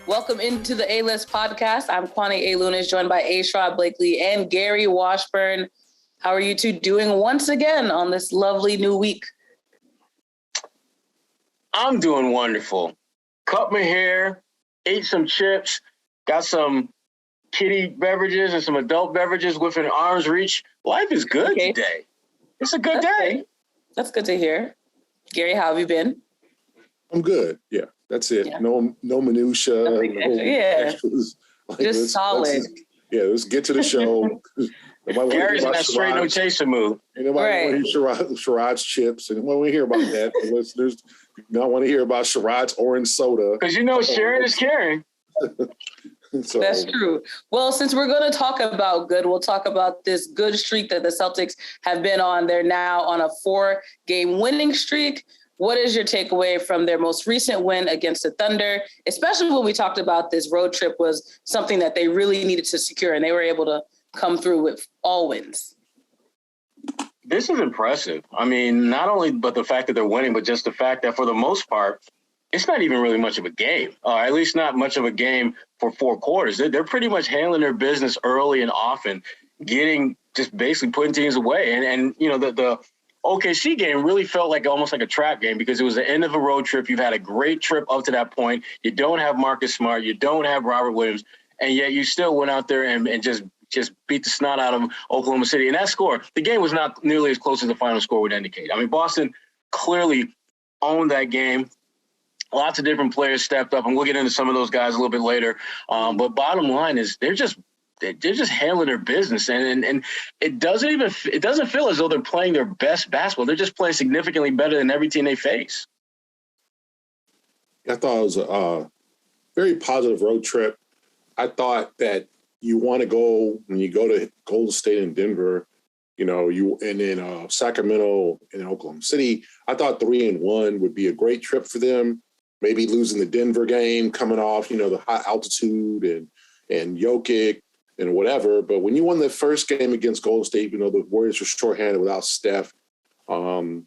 Welcome into the A-List podcast. I'm Kwani A. Lunis, joined by Sherrod Blakely and Gary Washburn. How are you two doing once again on this lovely new week? I'm doing wonderful. Cut my hair, ate some chips, got some kiddie beverages and some adult beverages within arm's reach. Life is good today. It's a good day. Great. That's good to hear. Gary, how have you been? I'm good. Yeah, that's it. Yeah. No minutia. Extras. Like, just solid. Let's get to the show. Gary's in that straight no chaser mood. Nobody want to hear Sherrod's chips, and when we hear about that, the listeners do not want to hear about Sherrod's orange soda. Because sharing is caring. So, that's true. Well, since we're going to talk about good, we'll talk about this good streak that the Celtics have been on. They're now on a 4-game winning streak. What is your takeaway from their most recent win against the Thunder? Especially when we talked about this road trip was something that they really needed to secure, and they were able to come through with all wins. This is impressive. I mean, not only but the fact that they're winning, but just the fact that for the most part, it's not even really much of a game, at least not much of a game for 4 quarters. They're pretty much handling their business early and often, just basically putting teams away. And the OKC game really felt like almost like a trap game because it was the end of a road trip. You've had a great trip up to that point. You don't have Marcus Smart. You don't have Robert Williams. And yet you still went out there and just beat the snot out of Oklahoma City. And that score, the game was not nearly as close as the final score would indicate. I mean, Boston clearly owned that game. Lots of different players stepped up, and we'll get into some of those guys a little bit later. But bottom line is they're just handling their business, and it doesn't feel as though they're playing their best basketball. They're just playing significantly better than every team they face. I thought it was a very positive road trip. I thought that you want to go when you go to Golden State and Denver, and then Sacramento and Oklahoma City. I thought 3-1 would be a great trip for them. Maybe losing the Denver game, coming off, the high altitude and Jokic and whatever. But when you won the first game against Golden State, the Warriors were shorthanded without Steph. And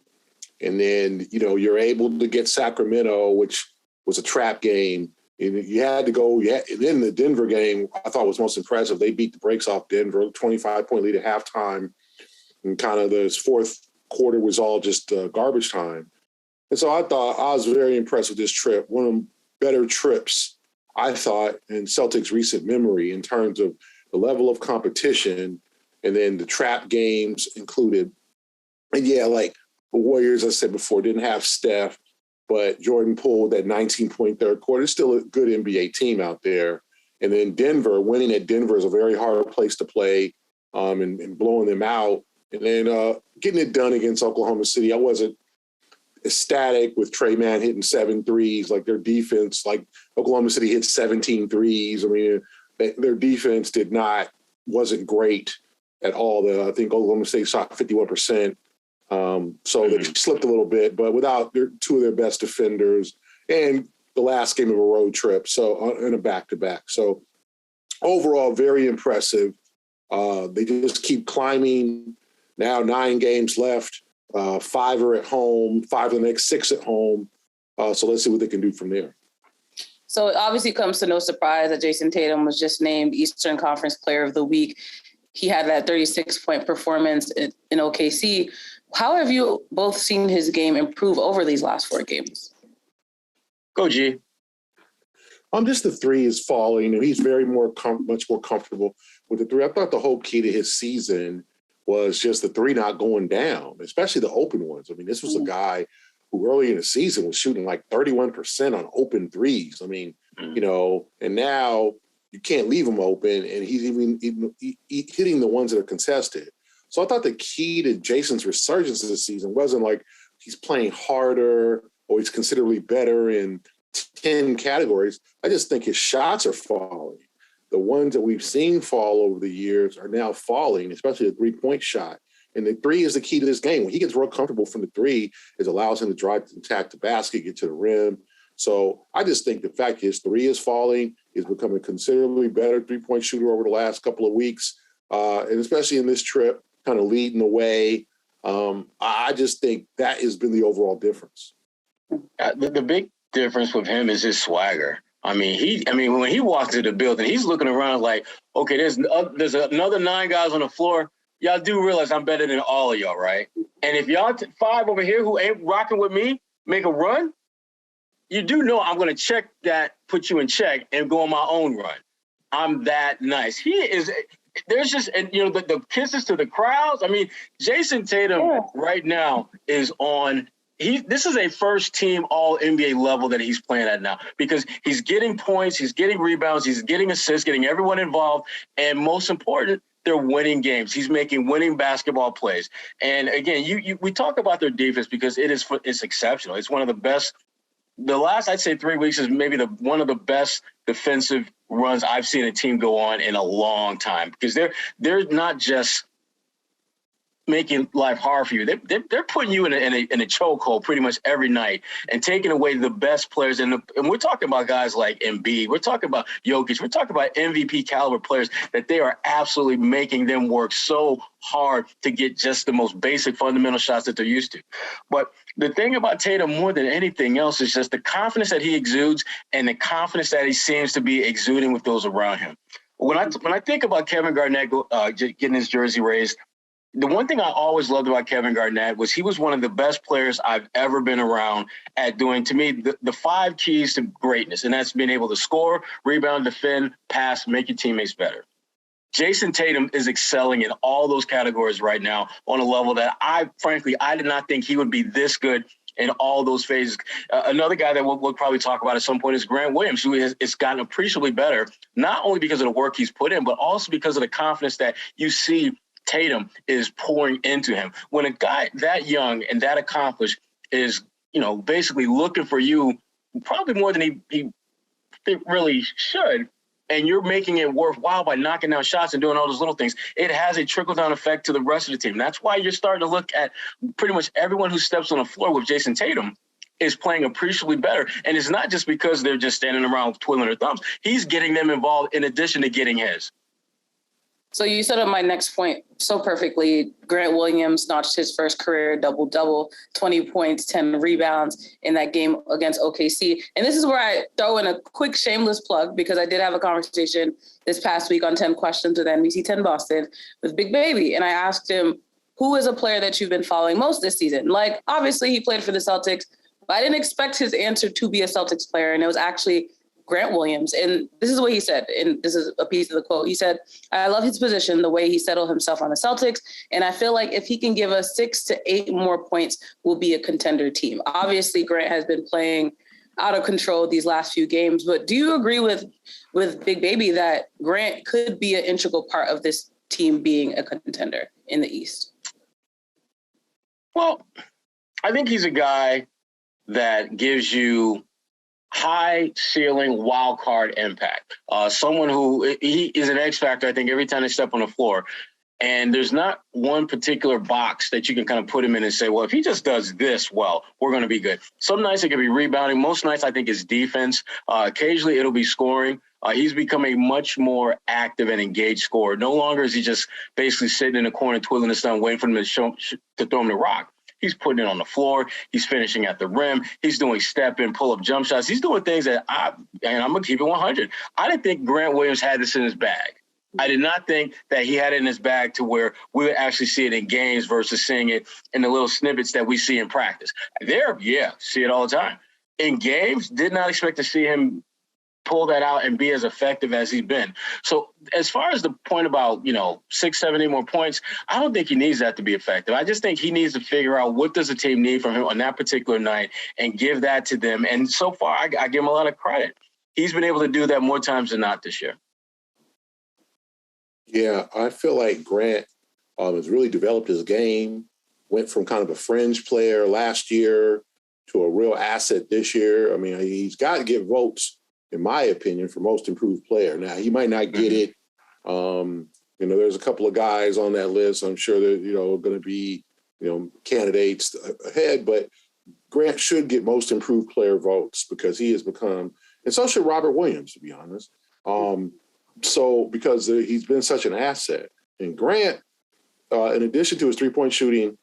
then, you're able to get Sacramento, which was a trap game. And you had to go. And then the Denver game, I thought was most impressive. They beat the brakes off Denver, 25-point lead at halftime. And kind of this fourth quarter was all just garbage time. And so I thought I was very impressed with this trip. One of the better trips, I thought, in Celtics' recent memory in terms of the level of competition and then the trap games included. And like the Warriors, I said before, didn't have Steph, but Jordan Poole, that 19-point third quarter, is still a good NBA team out there. And then Denver, winning at Denver is a very hard place to play and blowing them out. And then getting it done against Oklahoma City, I wasn't ecstatic with Trey Mann hitting 7 threes. Like their defense, like Oklahoma City hit 17 threes. I mean, their defense wasn't great at all. I think Oklahoma State shot 51%. So they slipped a little bit, but without 2 of their best defenders and the last game of a road trip. So in a back-to-back. So overall, very impressive. They just keep climbing. Now 9 games left, 5 are at home, 5 of the next 6 at home. So let's see what they can do from there. So it obviously comes to no surprise that Jayson Tatum was just named Eastern Conference Player of the Week. He had that 36-point performance in OKC. How have you both seen his game improve over these last 4 games? Go, G. Just the 3 is falling, and he's much more comfortable with the 3. I thought the whole key to his season was just the 3 not going down, especially the open ones. I mean, this was a guy who early in the season was shooting like 31% on open threes. I mean, and now you can't leave him open, and he's even hitting the ones that are contested. So I thought the key to Jason's resurgence this season wasn't like he's playing harder or he's considerably better in 10 categories. I just think his shots are falling. The ones that we've seen fall over the years are now falling, especially the 3-point shot. And the 3 is the key to this game. When he gets real comfortable from the 3, it allows him to drive, attack the basket, get to the rim. So I just think the fact his 3 is falling, is becoming a considerably better 3-point shooter over the last couple of weeks, and especially in this trip, kind of leading the way. I just think that has been the overall difference. The big difference with him is his swagger. I mean, when he walks into the building, he's looking around like, okay, there's another 9 guys on the floor. Y'all do realize I'm better than all of y'all, right? And if y'all 5 over here who ain't rocking with me make a run, you do know I'm going to check that, put you in check, and go on my own run. I'm that nice. He is. There's just, and the kisses to the crowds. I mean, Jayson Tatum right now is on. This is a first team all NBA level that he's playing at now, because he's getting points, he's getting rebounds, he's getting assists, getting everyone involved. And most important, they're winning games. He's making winning basketball plays. And again, we talk about their defense because it's exceptional. It's one of the best. The last, I'd say, 3 weeks is maybe one of the best defensive runs I've seen a team go on in a long time, because they're not just making life hard for you. They're putting you in a chokehold pretty much every night and taking away the best players. And we're talking about guys like Embiid. We're talking about Jokic. We're talking about MVP caliber players that they are absolutely making them work so hard to get just the most basic fundamental shots that they're used to. But the thing about Tatum more than anything else is just the confidence that he exudes and the confidence that he seems to be exuding with those around him. When I think about Kevin Garnett getting his jersey raised, the one thing I always loved about Kevin Garnett was he was one of the best players I've ever been around at doing, to me, the 5 keys to greatness, and that's being able to score, rebound, defend, pass, make your teammates better. Jayson Tatum is excelling in all those categories right now on a level that I did not think he would be this good in all those phases. Another guy that we'll probably talk about at some point is Grant Williams, who has gotten appreciably better, not only because of the work he's put in, but also because of the confidence that you see Tatum is pouring into him. When a guy that young and that accomplished is, basically looking for you probably more than he really should, and you're making it worthwhile by knocking down shots and doing all those little things, it has a trickle-down effect to the rest of the team. That's why you're starting to look at pretty much everyone who steps on the floor with Jayson Tatum is playing appreciably better. And it's not just because they're just standing around twiddling their thumbs. He's getting them involved in addition to getting his. So you set up my next point so perfectly. Grant Williams notched his first career double-double, 20 points, 10 rebounds in that game against OKC. And this is where I throw in a quick shameless plug, because I did have a conversation this past week on 10 Questions with NBC 10 Boston with Big Baby. And I asked him, who is a player that you've been following most this season? Like, obviously he played for the Celtics, but I didn't expect his answer to be a Celtics player. And it was actually Grant Williams. And this is what he said, and this is a piece of the quote. He said, "I love his position, the way he settled himself on the Celtics. And I feel like if he can give us 6 to 8 more points, we'll be a contender team." Obviously, Grant has been playing out of control these last few games. But do you agree with Big Baby that Grant could be an integral part of this team being a contender in the East? Well, I think he's a guy that gives you high ceiling wild card impact. Someone who he is an X factor, I think, every time they step on the floor. And there's not one particular box that you can kind of put him in and say, well, if he just does this well, we're going to be good. Some nights it could be rebounding. Most nights I think it's defense. Occasionally it'll be scoring. He's become a much more active and engaged scorer. No longer is he just basically sitting in the corner twiddling his thumb waiting for him to throw him the rock. He's putting it on the floor. He's finishing at the rim. He's doing step-in, pull-up jump shots. He's doing things that I'm going to keep it 100. I didn't think Grant Williams had this in his bag. I did not think that he had it in his bag to where we would actually see it in games versus seeing it in the little snippets that we see in practice. See it all the time. In games, did not expect to see him pull that out and be as effective as he's been. So as far as the point about, 6, 7, 8 more points, I don't think he needs that to be effective. I just think he needs to figure out what does the team need from him on that particular night and give that to them. And so far, I give him a lot of credit. He's been able to do that more times than not this year. Yeah, I feel like Grant has really developed his game, went from kind of a fringe player last year to a real asset this year. I mean, he's got to get votes, in my opinion, for most improved player. Now, he might not get it. There's a couple of guys on that list. I'm sure they're, going to be, candidates ahead, but Grant should get most improved player votes because he has become, and so should Robert Williams, to be honest. Because he's been such an asset. And Grant, in addition to his three-point shooting,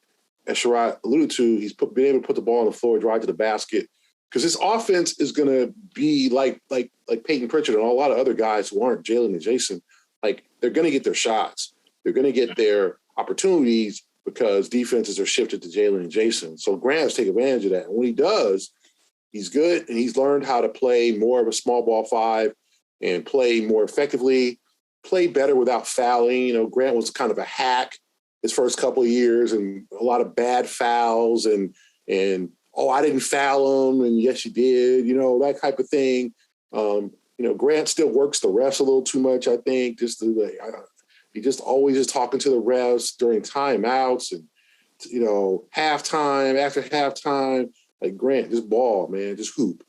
as Sherrod alluded to, he's been able to put the ball on the floor, drive to the basket. because this offense is going to be like Payton Pritchard and a lot of other guys who aren't Jaylen and Jayson. Like, they're going to get their shots. They're going to get their opportunities because defenses are shifted to Jaylen and Jayson. So Grant has to take advantage of that. And when he does, he's good, and he's learned how to play more of a small ball five and play more effectively, play better without fouling. You know, Grant was kind of a hack his first couple of years and a lot of bad fouls and I didn't foul him, and yes, you did, you know, that type of thing. You know, Grant still works the refs a little too much, I think. He just always is talking to the refs during timeouts and, you know, halftime, after halftime. Like, Grant, just ball, man, just hoop.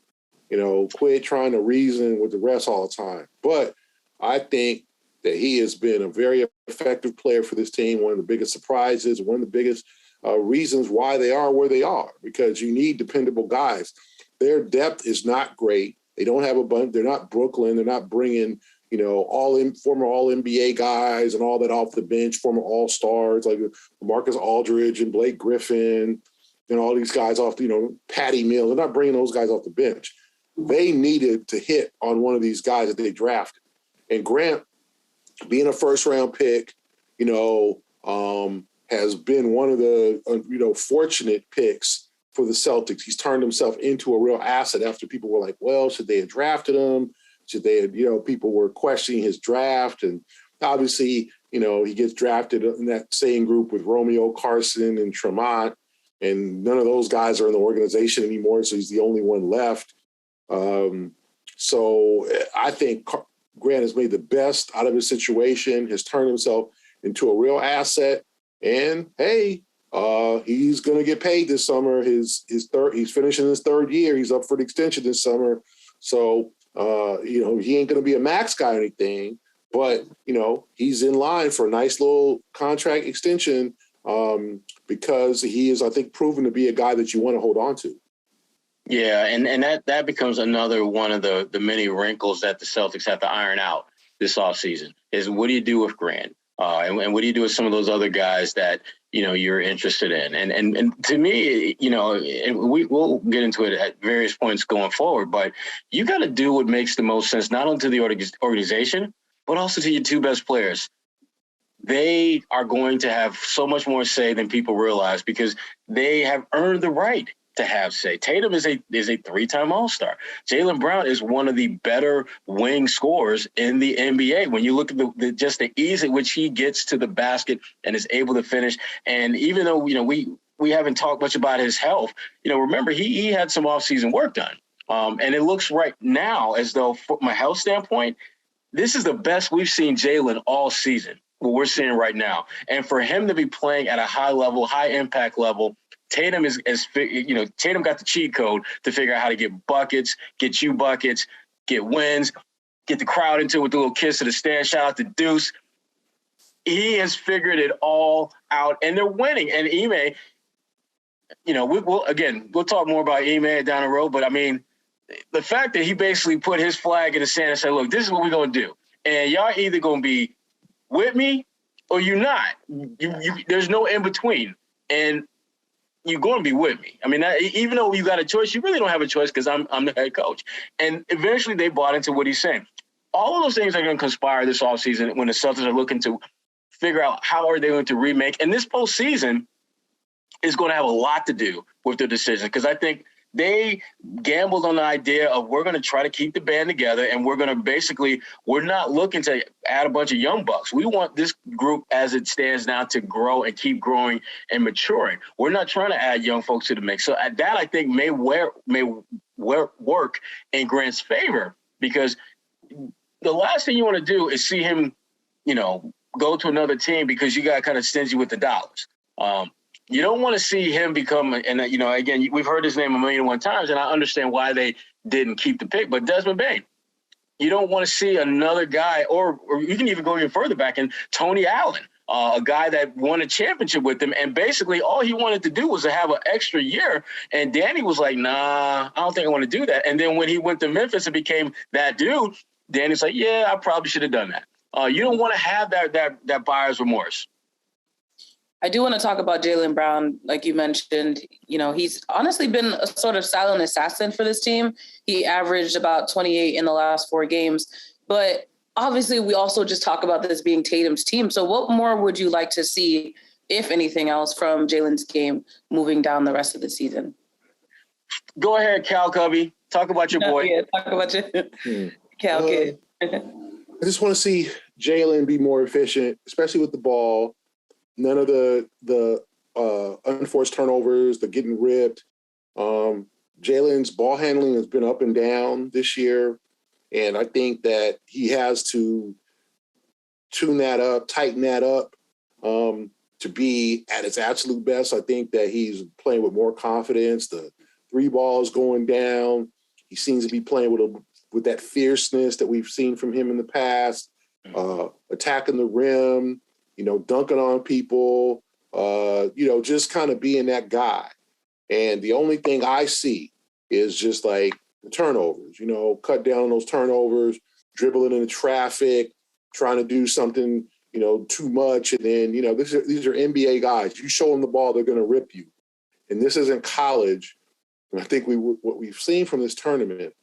You know, quit trying to reason with the refs all the time. But I think that he has been a very effective player for this team, one of the biggest surprises, one of the biggest reasons why they are where they are, because you need dependable guys. Their depth is not great. They don't have a bunch. They're not Brooklyn. They're not bringing, you know, former All-NBA guys and all that off the bench, former All-Stars like Marcus Aldridge and Blake Griffin and all these guys off, you know, Patty Mills. They're not bringing those guys off the bench. They needed to hit on one of these guys that they drafted. And Grant, being a first-round pick, you know, has been one of the, you know, fortunate picks for the Celtics. He's turned himself into a real asset after people were like, well, should they have drafted him? Should they have, you know, people were questioning his draft. And obviously, you know, he gets drafted in that same group with Romeo, Carson, and Tremont. And none of those guys are in the organization anymore, so he's the only one left. So I think Grant has made the best out of his situation, has turned himself into a real asset. And hey, he's going to get paid this summer. He's finishing his third year. He's up for the extension this summer. So, you know, he ain't going to be a max guy or anything, but, you know, he's in line for a nice little contract extension because he is, I think, proven to be a guy that you want to hold on to. Yeah, and that becomes another one of the many wrinkles that the Celtics have to iron out this offseason is what do you do with Grant? And what do you do with some of those other guys that, you know, you're interested in? And to me, you know, and we'll get into it at various points going forward, but you got to do what makes the most sense, not only to the organization, but also to your two best players. They are going to have so much more say than people realize because they have earned the right to have say. Tatum is a 3-time All-Star. Jaylen Brown is one of the better wing scorers in the NBA. When you look at just the ease at which he gets to the basket and is able to finish, and even though, you know, we haven't talked much about his health, you know, remember he had some off-season work done. And it looks right now as though from a health standpoint, this is the best we've seen Jaylen all season, what we're seeing right now. And for him to be playing at a high level, high impact level, Tatum Tatum got the cheat code to figure out how to get buckets, get you buckets, get wins, get the crowd into it with a little kiss to the stand. Shout out to Deuce. He has figured it all out, and they're winning. And Ime, you know, we'll talk more about Ime down the road, but I mean, the fact that he basically put his flag in the sand and said, look, this is what we're going to do. And y'all either going to be with me or you're not. There's no in between. And you're going to be with me. I mean, even though you got a choice, you really don't have a choice because I'm the head coach. And eventually they bought into what he's saying. All of those things are going to conspire this offseason when the Celtics are looking to figure out how are they going to remake. And this postseason is going to have a lot to do with their decision because I think they gambled on the idea of we're going to try to keep the band together and we're not looking to add a bunch of young bucks. We want this group as it stands now to grow and keep growing and maturing. We're not trying to add young folks to the mix. So that I think may work in Grant's favor because the last thing you want to do is see him, you know, go to another team because you got kind of stingy with the dollars. You don't want to see him become, and, you know, again, we've heard his name 1,000,001 times, and I understand why they didn't keep the pick. But Desmond Bane, you don't want to see another guy, or you can even go even further back, and Tony Allen, a guy that won a championship with him. And basically all he wanted to do was to have an extra year. And Danny was like, nah, I don't think I want to do that. And then when he went to Memphis and became that dude, Danny's like, yeah, I probably should have done that. You don't want to have that buyer's remorse. I do want to talk about Jaylen Brown. Like you mentioned, he's honestly been a sort of silent assassin for this team. He averaged about 28 in the last 4 games. But obviously, we also just talk about this being Tatum's team. So what more would you like to see, if anything else, from Jaylen's game moving down the rest of the season? Go ahead, Cal Cubby. Talk about your boy. Yeah, talk about your Cal kid. I just want to see Jaylen be more efficient, especially with the ball. None of the unforced turnovers, the getting ripped. Jaylen's ball handling has been up and down this year, and I think that he has to tune that up, tighten that up to be at its absolute best. I think that he's playing with more confidence. The 3 balls going down. He seems to be playing with that fierceness that we've seen from him in the past, attacking the rim, dunking on people, just kind of being that guy. And the only thing I see is just like the turnovers, cut down on those turnovers, dribbling into traffic, trying to do something, too much. And then, these are NBA guys. You show them the ball, they're going to rip you. And this isn't college. And I think what we've seen from this tournament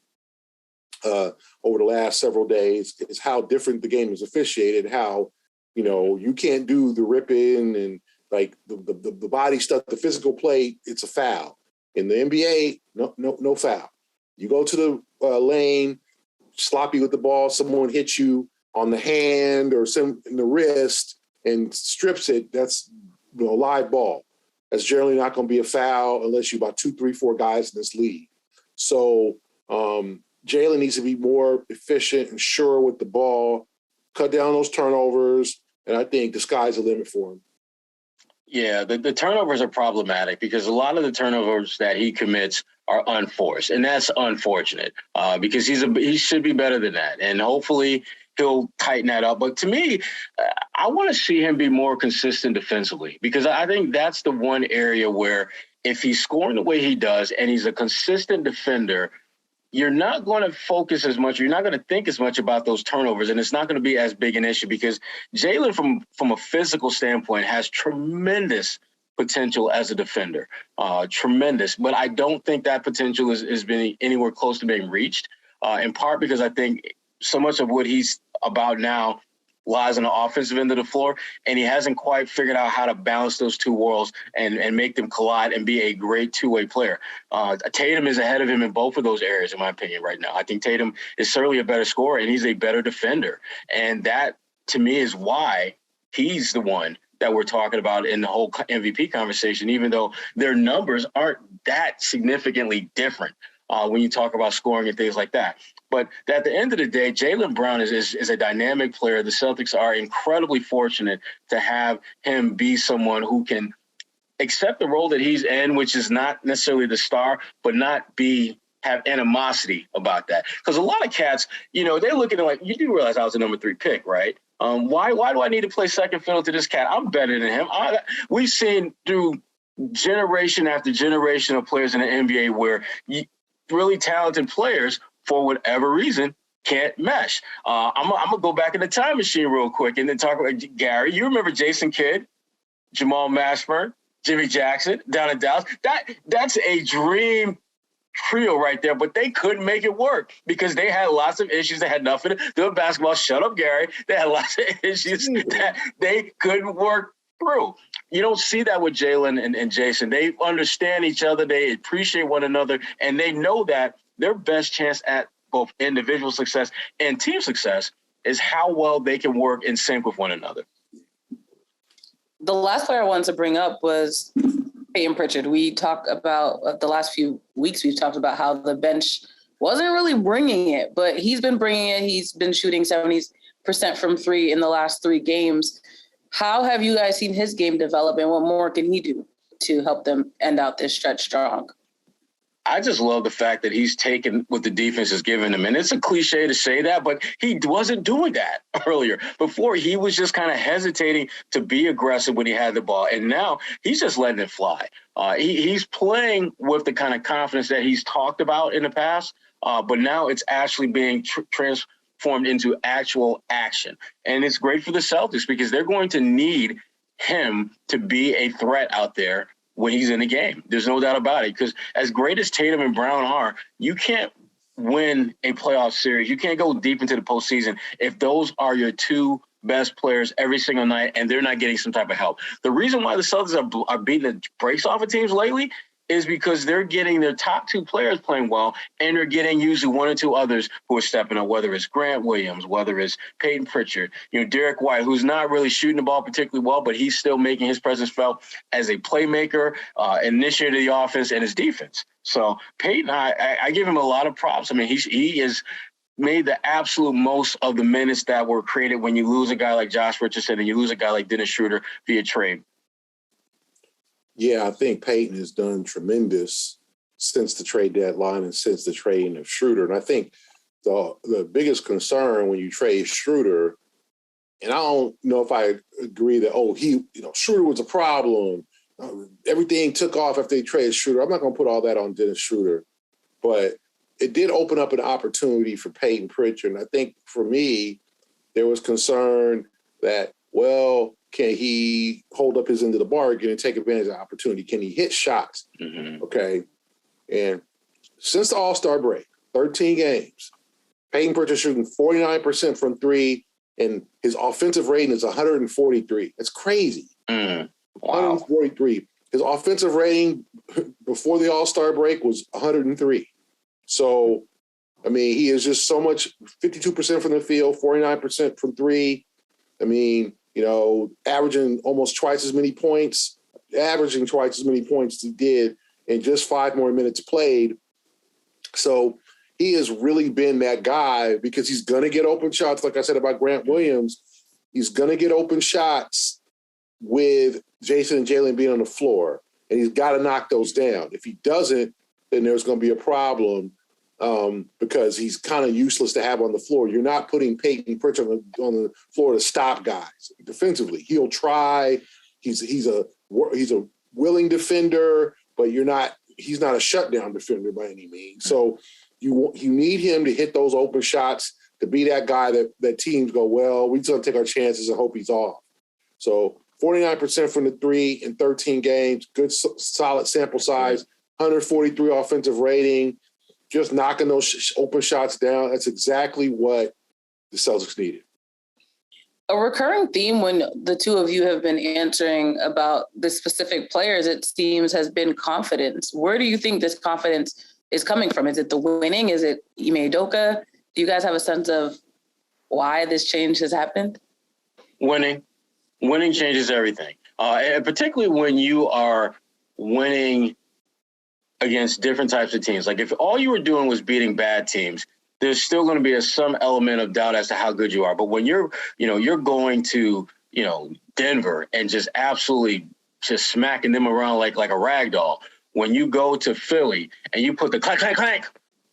over the last several days is how different the game is officiated, how, you can't do the ripping and like the body stuff, the physical play, it's a foul. In the NBA, no foul. You go to the lane, sloppy with the ball, someone hits you on the hand or in the wrist and strips it, that's a live ball. That's generally not going to be a foul unless you're about 2, 3, 4 guys in this league. So Jaylen needs to be more efficient and sure with the ball, cut down those turnovers, and I think the sky's the limit for him. Yeah, the turnovers are problematic because a lot of the turnovers that he commits are unforced, and that's unfortunate because he should be better than that, and hopefully he'll tighten that up. But to me, I want to see him be more consistent defensively because I think that's the one area where if he's scoring the way he does and he's a consistent defender, you're not going to focus as much. You're not going to think as much about those turnovers, and it's not going to be as big an issue because Jaylen, from a physical standpoint, has tremendous potential as a defender, tremendous. But I don't think that potential is being anywhere close to being reached, in part because I think so much of what he's about now lies on the offensive end of the floor, and he hasn't quite figured out how to balance those two worlds and make them collide and be a great two-way player. Tatum is ahead of him in both of those areas, in my opinion, right now. I think Tatum is certainly a better scorer, and he's a better defender. And that, to me, is why he's the one that we're talking about in the whole MVP conversation, even though their numbers aren't that significantly different when you talk about scoring and things like that. But at the end of the day, Jaylen Brown is a dynamic player. The Celtics are incredibly fortunate to have him be someone who can accept the role that he's in, which is not necessarily the star, but not have animosity about that. Because a lot of cats, they're looking at like, you do realize I was a number 3 pick, right? Why do I need to play second fiddle to this cat? I'm better than him. We've seen through generation after generation of players in the NBA where really talented players, for whatever reason, can't mesh. I'm going to go back in the time machine real quick and then talk about Gary. You remember Jason Kidd, Jamal Mashburn, Jimmy Jackson down in Dallas? That's a dream trio right there, but they couldn't make it work because they had lots of issues that had nothing to do with basketball. Shut up, Gary. They had lots of issues that they couldn't work through. You don't see that with Jaylen and Jayson. They understand each other. They appreciate one another, and they know that their best chance at both individual success and team success is how well they can work in sync with one another. The last player I wanted to bring up was Payton Pritchard. We talked about the last few weeks, we've talked about how the bench wasn't really bringing it, but he's been bringing it. He's been shooting 70% from 3 in the last 3 games. How have you guys seen his game develop, and what more can he do to help them end out this stretch strong? I just love the fact that he's taken what the defense has given him. And it's a cliche to say that, but he wasn't doing that earlier. Before, he was just kind of hesitating to be aggressive when he had the ball. And now he's just letting it fly. He's playing with the kind of confidence that he's talked about in the past, but now it's actually being transformed into actual action. And it's great for the Celtics because they're going to need him to be a threat out there when he's in the game. There's no doubt about it, because as great as Tatum and Brown are, you can't win a playoff series. You can't go deep into the postseason if those are your two best players every single night and they're not getting some type of help. The reason why the Celtics are beating the brakes off of teams lately is because they're getting their top two players playing well, and they're getting usually one or two others who are stepping up, whether it's Grant Williams, whether it's Payton Pritchard, Derek White, who's not really shooting the ball particularly well, but he's still making his presence felt as a playmaker, initiator of the offense and his defense. So Payton, I give him a lot of props. I mean, he has made the absolute most of the minutes that were created when you lose a guy like Josh Richardson and you lose a guy like Dennis Schroeder via trade. Yeah, I think Payton has done tremendous since the trade deadline and since the trading of Schroeder. And I think the biggest concern when you trade Schroeder, and I don't know if I agree that, Schroeder was a problem. Everything took off after they traded Schroeder. I'm not going to put all that on Dennis Schroeder, but it did open up an opportunity for Payton Pritchard. And I think for me, there was concern that, can he hold up his end of the bargain and take advantage of the opportunity? Can he hit shots? Mm-hmm. Okay. And since the All-Star break, 13 games, Payton Pritchard shooting 49% from three, and his offensive rating is 143. That's crazy. Mm. Wow. 143. His offensive rating before the All-Star break was 103. So, I mean, he is just so much, 52% from the field, 49% from three. I mean, averaging almost twice as many points, averaging twice as many points as he did in just 5 more minutes played. So he has really been that guy because he's going to get open shots. Like I said about Grant Williams, he's going to get open shots with Jayson and Jaylen being on the floor, and he's got to knock those down. If he doesn't, then there's going to be a problem because he's kind of useless to have on the floor. You're not putting Payton Pritchard on the floor to stop guys defensively. He'll try. He's a willing defender, but he's not a shutdown defender by any means. So you need him to hit those open shots, to be that guy that teams go, we just going to take our chances and hope he's off. So 49% from the three in 13 games, good solid sample size, 143 offensive rating, just knocking those open shots down. That's exactly what the Celtics needed. A recurring theme when the two of you have been answering about the specific players, it seems, has been confidence. Where do you think this confidence is coming from? Is it the winning? Is it Ime Udoka? Do you guys have a sense of why this change has happened? Winning. Winning changes everything. And particularly when you are winning against different types of teams. Like if all you were doing was beating bad teams, there's still going to be some element of doubt as to how good you are. But when you're going to, Denver and just absolutely just smacking them around like a rag doll, when you go to Philly and you put the clank, clank, clank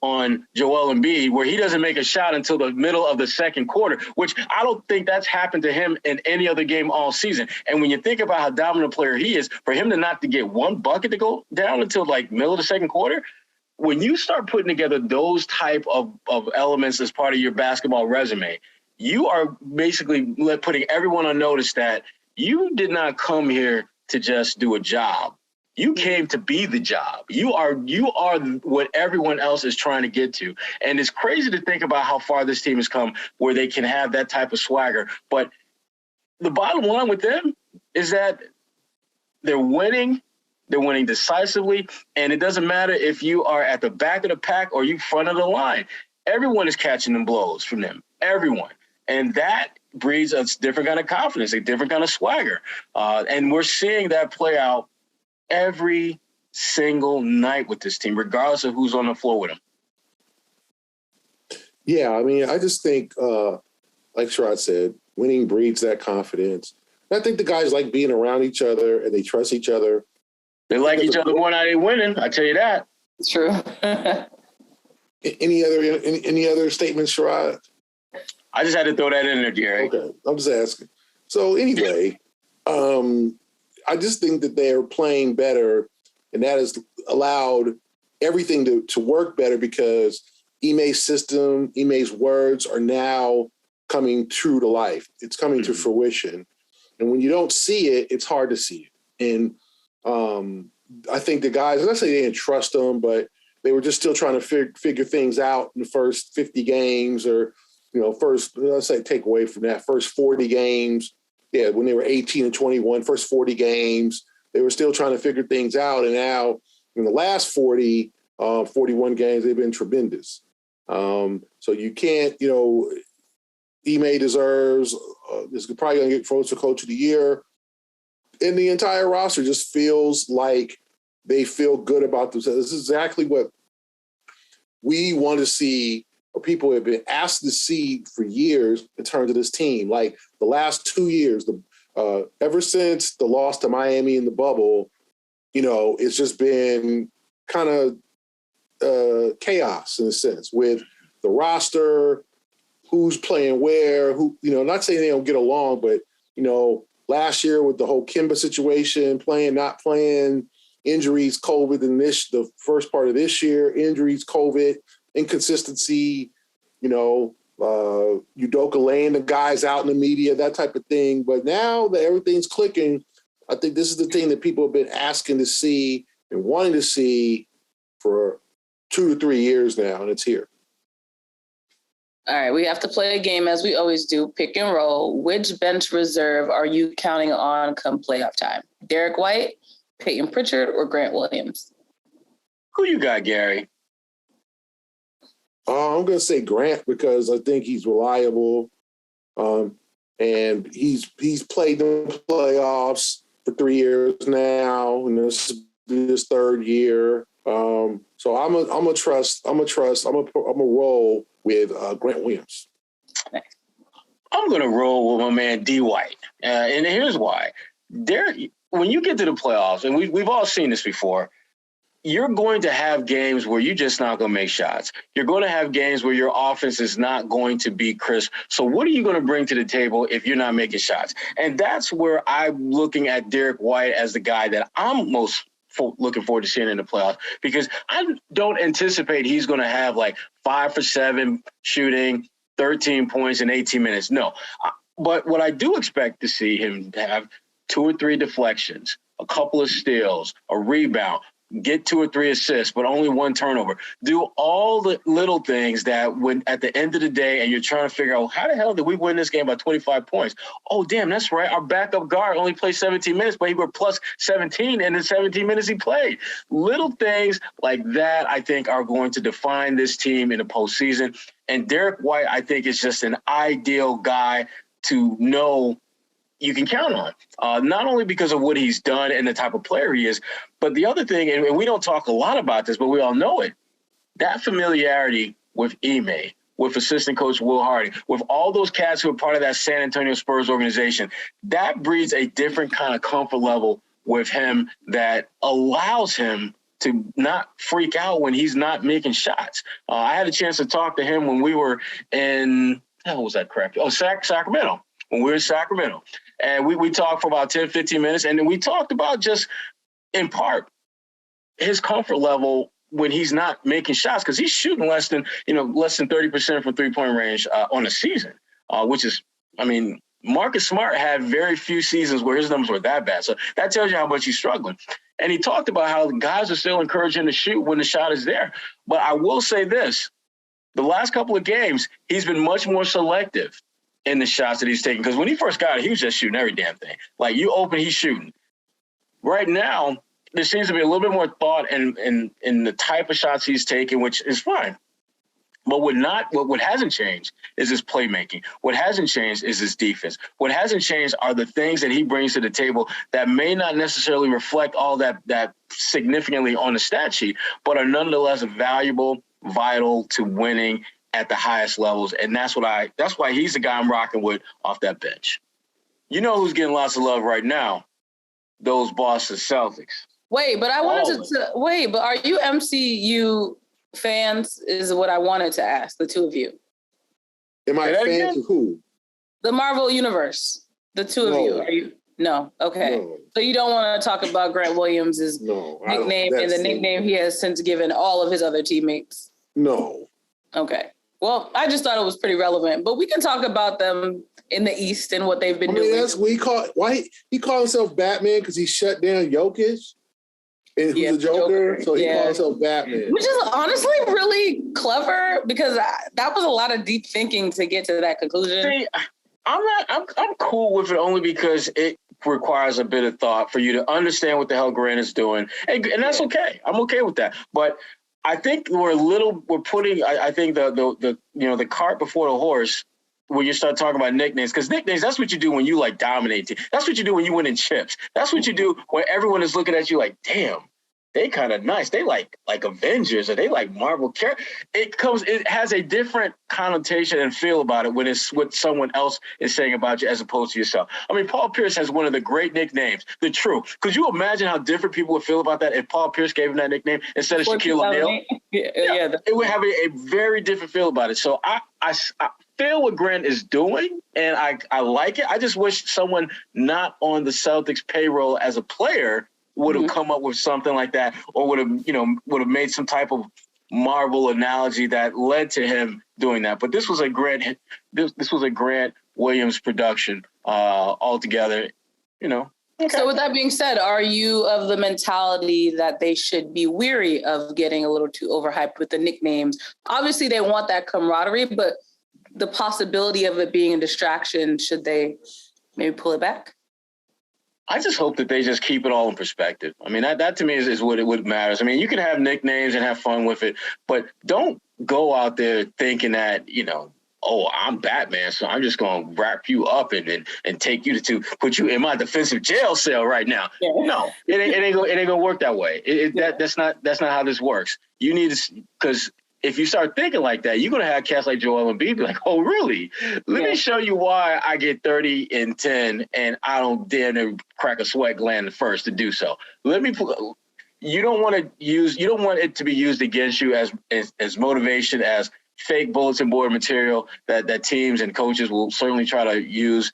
on Joel Embiid, where he doesn't make a shot until the middle of the second quarter, which I don't think that's happened to him in any other game all season. And when you think about how dominant a player he is, for him not to get one bucket to go down until like middle of the second quarter, when you start putting together those type of elements as part of your basketball resume, you are basically putting everyone on notice that you did not come here to just do a job. You came to be the job. You are what everyone else is trying to get to. And it's crazy to think about how far this team has come where they can have that type of swagger. But the bottom line with them is that they're winning. They're winning decisively. And it doesn't matter if you are at the back of the pack or you front of the line. Everyone is catching them blows from them. Everyone. And that breeds a different kind of confidence, a different kind of swagger. And we're seeing that play out every single night with this team, regardless of who's on the floor with them. Yeah, I mean, I just think, like Sherrod said, winning breeds that confidence. And I think the guys like being around each other and they trust each other. They like each other more now they're winning, I tell you that. It's true. Any other statements, Sherrod? I just had to throw that in there, Jerry. Okay, I'm just asking. So anyway, I just think that they're playing better, and that has allowed everything to work better because Ime's system, Ime's words are now coming true to life. It's coming to fruition. And when you don't see it, it's hard to see it. And I think the guys, let's say they didn't trust them, but they were just still trying to figure things out in the first 50 games or, first, let's say take away from that, first 40 games. Yeah, when they were 18 and 21, first 40 games, they were still trying to figure things out. And now in the last 41 games, they've been tremendous. So you can't, Ime deserves, this is probably going to get votes for Coach of the Year. And the entire roster just feels like they feel good about themselves. This is exactly what we want to see, or people have been asked to see for years in terms of this team. Like the last 2 years, ever since the loss to Miami in the bubble, it's just been kind of chaos in a sense with the roster, who's playing where, not saying they don't get along, but, last year with the whole Kimba situation, playing, not playing, injuries, COVID, and the first part of this year, injuries, COVID, inconsistency, Udoka laying the guys out in the media, that type of thing. But now that everything's clicking, I think this is the thing that people have been asking to see and wanting to see for 2 to 3 years now, and it's here. All right, we have to play a game as we always do, pick and roll. Which bench reserve are you counting on come playoff time? Derek White, Payton Pritchard, or Grant Williams? Who you got, Gary? I'm going to say Grant because I think he's reliable, and he's played the playoffs for 3 years now, and this is his third year. So I'm a roll with Grant Williams. I'm going to roll with my man D. White, and here's why. Derek, when you get to the playoffs, and we've all seen this before, you're going to have games where you're just not going to make shots. You're going to have games where your offense is not going to be crisp. So what are you going to bring to the table if you're not making shots? And that's where I'm looking at Derek White as the guy that I'm most looking forward to seeing in the playoffs, because I don't anticipate he's going to have like 5 for 7 shooting, 13 points in 18 minutes. No. But what I do expect to see him have 2 or 3 deflections, a couple of steals, a rebound, get 2 or 3 assists, but only 1 turnover. Do all the little things that when at the end of the day, and you're trying to figure out, how the hell did we win this game by 25 points? Oh, damn, that's right. Our backup guard only played 17 minutes, but he were plus 17 in the 17 minutes he played. Little things like that, I think, are going to define this team in the postseason. And Derek White, I think, is just an ideal guy to know you can count on, not only because of what he's done and the type of player he is, but the other thing, and we don't talk a lot about this, but we all know it, that familiarity with Ime, with assistant coach Will Hardy, with all those cats who are part of that San Antonio Spurs organization, that breeds a different kind of comfort level with him that allows him to not freak out when he's not making shots. I had a chance to talk to him when we were in, how was that correct? Oh, Sacramento. When we were in Sacramento. And we talked for about 10, 15 minutes. And then we talked about just, in part, his comfort level when he's not making shots, because he's shooting less than 30% from three-point range on the season, which is, Marcus Smart had very few seasons where his numbers were that bad. So that tells you how much he's struggling. And he talked about how the guys are still encouraging him to shoot when the shot is there. But I will say this, the last couple of games, he's been much more selective in the shots that he's taking. Because when he first got it, he was just shooting every damn thing. Like, you open, he's shooting. Right now, there seems to be a little bit more thought in the type of shots he's taking, which is fine. But what hasn't changed is his playmaking. What hasn't changed is his defense. What hasn't changed are the things that he brings to the table that may not necessarily reflect all that significantly on the stat sheet, but are nonetheless valuable, vital to winning at the highest levels. And that's why he's the guy I'm rocking with off that bench. You know who's getting lots of love right now? Those Boston Celtics. Wait, but I wanted but are you MCU fans is what I wanted to ask, the two of you. Am I fans of who? The Marvel Universe. The two of you. Are you? No. Okay. No. So you don't want to talk about Grant Williams' nickname and the nickname he has since given all of his other teammates? No. Okay. Well, I just thought it was pretty relevant, but we can talk about them in the East and what they've been doing. That's what he called himself Batman because he shut down Jokic, and who's the Joker. So he called himself Batman, which is honestly really clever because that was a lot of deep thinking to get to that conclusion. See, I'm cool with it only because it requires a bit of thought for you to understand what the hell Grant is doing, and that's okay. I'm okay with that, but I think we're putting the cart before the horse when you start talking about nicknames, because nicknames, that's what you do when you like dominate. That's what you do when you win in chips. That's what you do when everyone is looking at you like, damn, they kind of nice. They like Avengers, or they like Marvel characters. It has a different connotation and feel about it when it's what someone else is saying about you as opposed to yourself. I mean, Paul Pierce has one of the great nicknames, The Truth. Could you imagine how different people would feel about that if Paul Pierce gave him that nickname instead of Shaquille O'Neal? It would have a very different feel about it. So I feel what Grant is doing, and I like it. I just wish someone not on the Celtics payroll as a player would have come up with something like that, or would have made some type of Marvel analogy that led to him doing that. But this was a Grant Williams production altogether, Okay. So with that being said, are you of the mentality that they should be weary of getting a little too overhyped with the nicknames? Obviously, they want that camaraderie, but the possibility of it being a distraction, should they maybe pull it back? I just hope that they just keep it all in perspective. I mean, that to me is what matters. I mean, you can have nicknames and have fun with it, but don't go out there thinking that, oh, I'm Batman, so I'm just going to wrap you up and take you to put you in my defensive jail cell right now. Yeah. No, it ain't going to work that way. That's not how this works. You need to, because if you start thinking like that, you're going to have cats like Joel Embiid be like, oh, really? Let me show you why I get 30 and 10 and I don't dare to crack a sweat gland first to do so. You don't want it to be used against you as motivation, as fake bulletin board material that teams and coaches will certainly try to use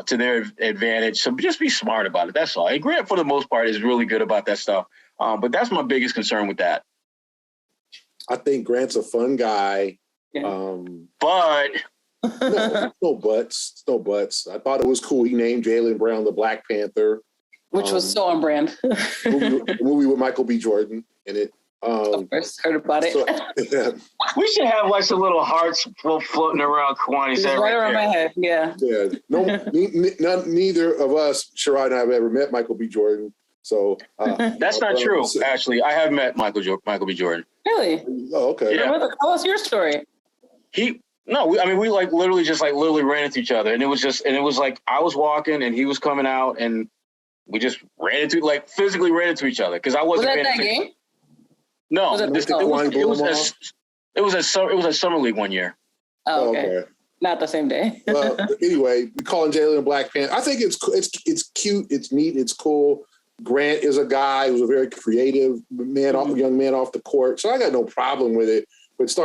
to their advantage. So just be smart about it. That's all. And Grant, for the most part, is really good about that stuff. But that's my biggest concern with that. I think Grant's a fun guy. But no buts. I thought it was cool. He named Jaylen Brown the Black Panther, which was so on brand. movie with Michael B. Jordan in it. Of course, heard about it. Yeah. We should have like some little hearts floating around Kwani's head. Right around my head. Yeah. No, neither of us, Sherrod and I, have ever met Michael B. Jordan. So that's not true. Actually, I have met Michael B. Jordan. Really? Oh, okay. Yeah. Tell us your story. We literally ran into each other, and it was like I was walking and he was coming out, and we just physically ran into each other because I wasn't. Was that game? No, it was a summer league one year. Oh, okay. Not the same day. Well, anyway, we calling Jaylen a Black Panther. I think it's cute, it's neat, it's cool. Grant is a guy who's a very creative young man off the court, so I got no problem with it. But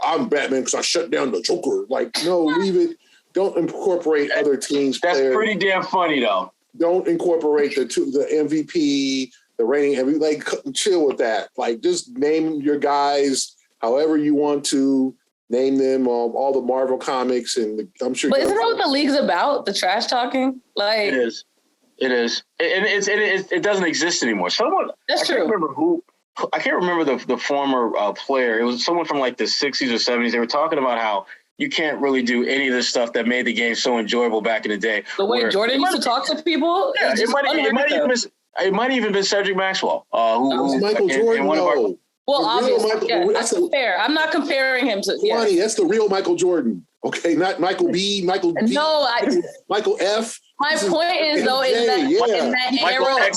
I'm Batman because I shut down the Joker. No, leave it. Don't incorporate other teams' That's players. Pretty damn funny, though. Don't incorporate the MVP, the reigning chill with that. Just name your guys however you want to. Name them all the Marvel comics, and I'm sure. But isn't that what the league's about? The trash talking, It is. It is, and it doesn't exist anymore. That's true. I can't remember the former player. It was someone from the 60s or 70s. They were talking about how you can't really do any of this stuff that made the game so enjoyable back in the day. The way Jordan used to talk to people. Yeah, it might even been Cedric Maxwell. Who's Michael Jordan? Well, obviously, that's fair. I'm not comparing him to. Yeah. That's the real Michael Jordan. Okay, not Michael B. Michael D. No, Michael F. My point is though, in that era,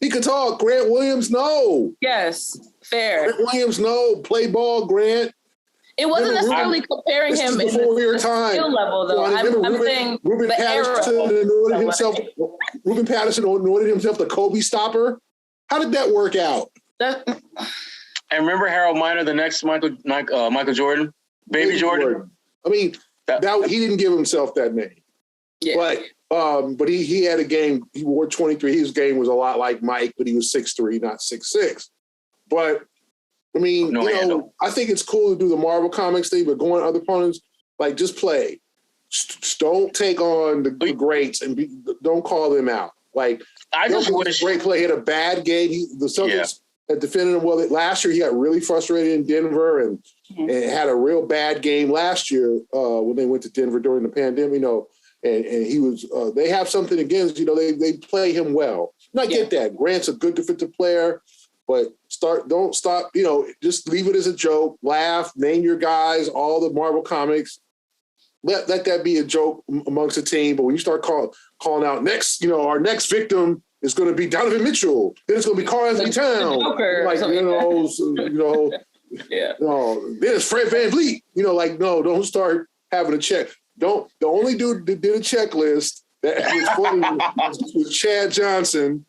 he could talk. Grant Williams, no. Yes, fair. Grant Williams, no. Play ball, Grant. It wasn't necessarily comparing him in the skill level, though. I'm saying Ruben Patterson anointed himself the Kobe stopper. How did that work out? And remember Harold Miner, the next Michael Jordan, Baby Jordan. I mean, he didn't give himself that name. Yeah. But he had a game. He wore 23. His game was a lot like Mike, but he was 6'3", not 6'6". But I mean, I think it's cool to do the Marvel Comics thing, but going to other opponents, like, just play. Don't take on the greats and don't call them out. Like, I just wish great play. He had a bad game. The Celtics had defended him well. Last year, he got really frustrated in Denver and had a real bad game last year when they went to Denver during the pandemic. And he was. They have something against. They play him well. And I get that. Grant's a good defensive player, but don't stop. Just leave it as a joke. Laugh. Name your guys. All the Marvel Comics. Let that be a joke amongst the team. But when you start calling out next, our next victim is going to be Donovan Mitchell. Then it's going to be Karl Anthony Towns. Then it's Fred VanVleet. No, don't start having a check. The only dude that did a checklist that was funny was Chad Johnson.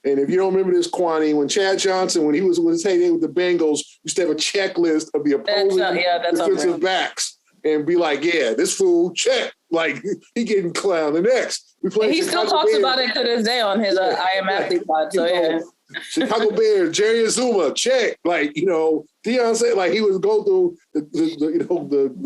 And if you don't remember this, Kwani, when Chad Johnson, when he was with his heyday with the Bengals, used to have a checklist of the opposing defensive backs. And be like, this fool, check. Like, he getting clowned. The next. He still talks about it to this day on his I Am Athlete pod. So, Chicago Bears, Jerry Azuma, check. Like, Deion said, like, he would go through the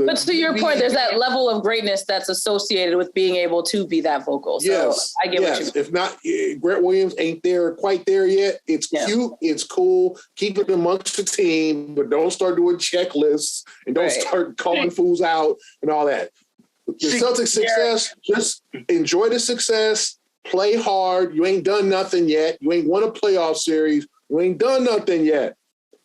But to your point, there's that level of greatness that's associated with being able to be that vocal. So I get what you mean. If not, Grant Williams ain't quite there yet. It's cute. It's cool. Keep it amongst the team, but don't start doing checklists and don't start calling fools out and all that. The Celtics success, just enjoy the success. Play hard. You ain't done nothing yet. You ain't won a playoff series. You ain't done nothing yet.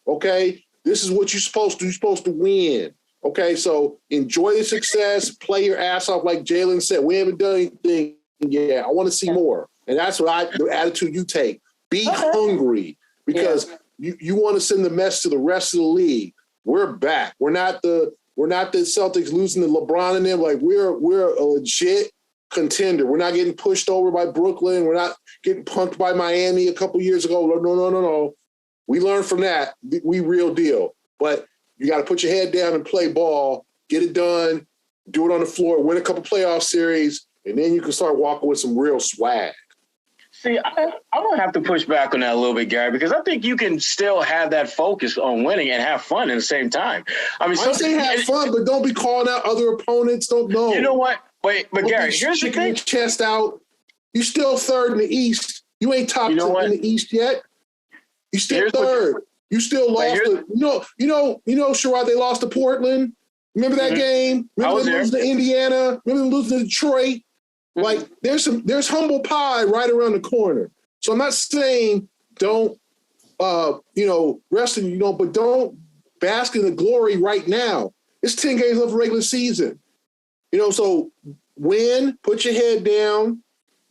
Okay? This is what you're supposed to do. You're supposed to win. Okay? So enjoy the success. Play your ass off like Jaylen said. We haven't done anything yet. I want to see more. And that's the attitude you take. Be hungry because you want to send the message to the rest of the league. We're back. We're not the Celtics losing to LeBron and them. Like, we're a legit contender. We're not getting pushed over by Brooklyn. We're not getting punked by Miami a couple years ago. No. We learned from that. We real deal. But you got to put your head down and play ball, get it done, do it on the floor, win a couple playoff series, and then you can start walking with some real swag. See, I'm going to have to push back on that a little bit, Gary, because I think you can still have that focus on winning and have fun at the same time. I mean, I say have fun, but don't be calling out other opponents. Don't know. You know what? But Gary, here's the thing. Your chest out. You still third in the East. You ain't top 10 in the East yet. You still third. You still lost. Sherrod, they lost to Portland. Remember that game? Remember them losing to Indiana? Remember them losing to Detroit? Like, there's humble pie right around the corner. So I'm not saying don't, rest in, but don't bask in the glory right now. It's 10 games left of regular season. So win, put your head down,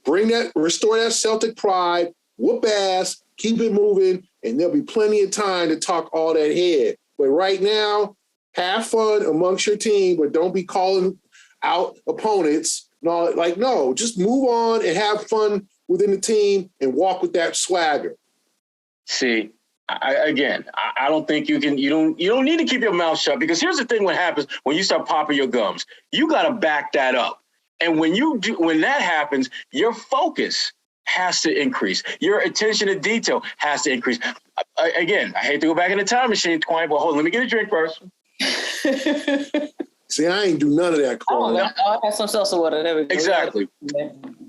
restore that Celtic pride, whoop ass, keep it moving, and there'll be plenty of time to talk all that head. But right now, have fun amongst your team, but don't be calling out opponents. No, just move on and have fun within the team and walk with that swagger. See, I don't think you don't need to keep your mouth shut, because here's the thing: what happens when you start popping your gums, you got to back that up. And when that happens, your focus has to increase. Your attention to detail has to increase. Again, I hate to go back in the time machine, Twine, but hold on, let me get a drink first. See, I ain't do none of that, Carl. I'll have some salsa water. There we go. Exactly.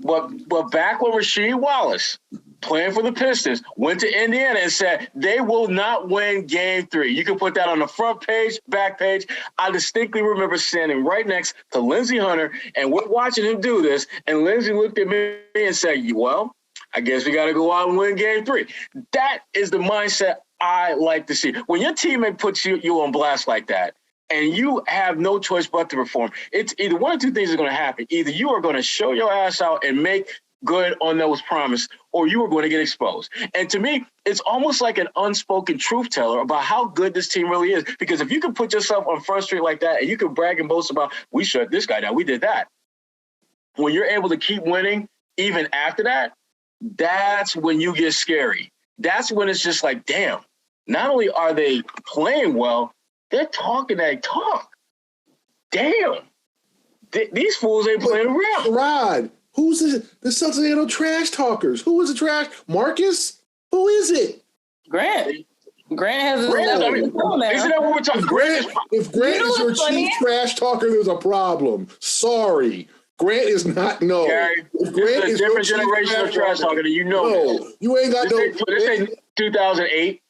But back when Rasheed Wallace, playing for the Pistons, went to Indiana and said they will not win Game 3. You can put that on the front page, back page. I distinctly remember standing right next to Lindsey Hunter, and we're watching him do this. And Lindsey looked at me and said, well, I guess we got to go out and win Game 3. That is the mindset I like to see. When your teammate puts you on blast like that, and you have no choice but to perform, it's either one or two things are going to happen. Either you are going to show your ass out and make good on those promises, or you are going to get exposed. And to me, it's almost like an unspoken truth teller about how good this team really is. Because if you can put yourself on Front Street like that and you can brag and boast about, we shut this guy down, we did that. When you're able to keep winning, even after that, that's when you get scary. That's when it's just like, damn, not only are they playing well, they're talking that talk. Damn. These fools ain't playing around. Rod, who's the Celtics ain't no trash talkers? Who is the trash? Marcus? Who is it? Grant. Grant has his Isn't that what we're talking about? If Grant is your chief trash talker, there's a problem. Sorry. Grant is not, no. Gary, if Grant is a different generation of trash talker, you know. No, you ain't got This ain't 2008.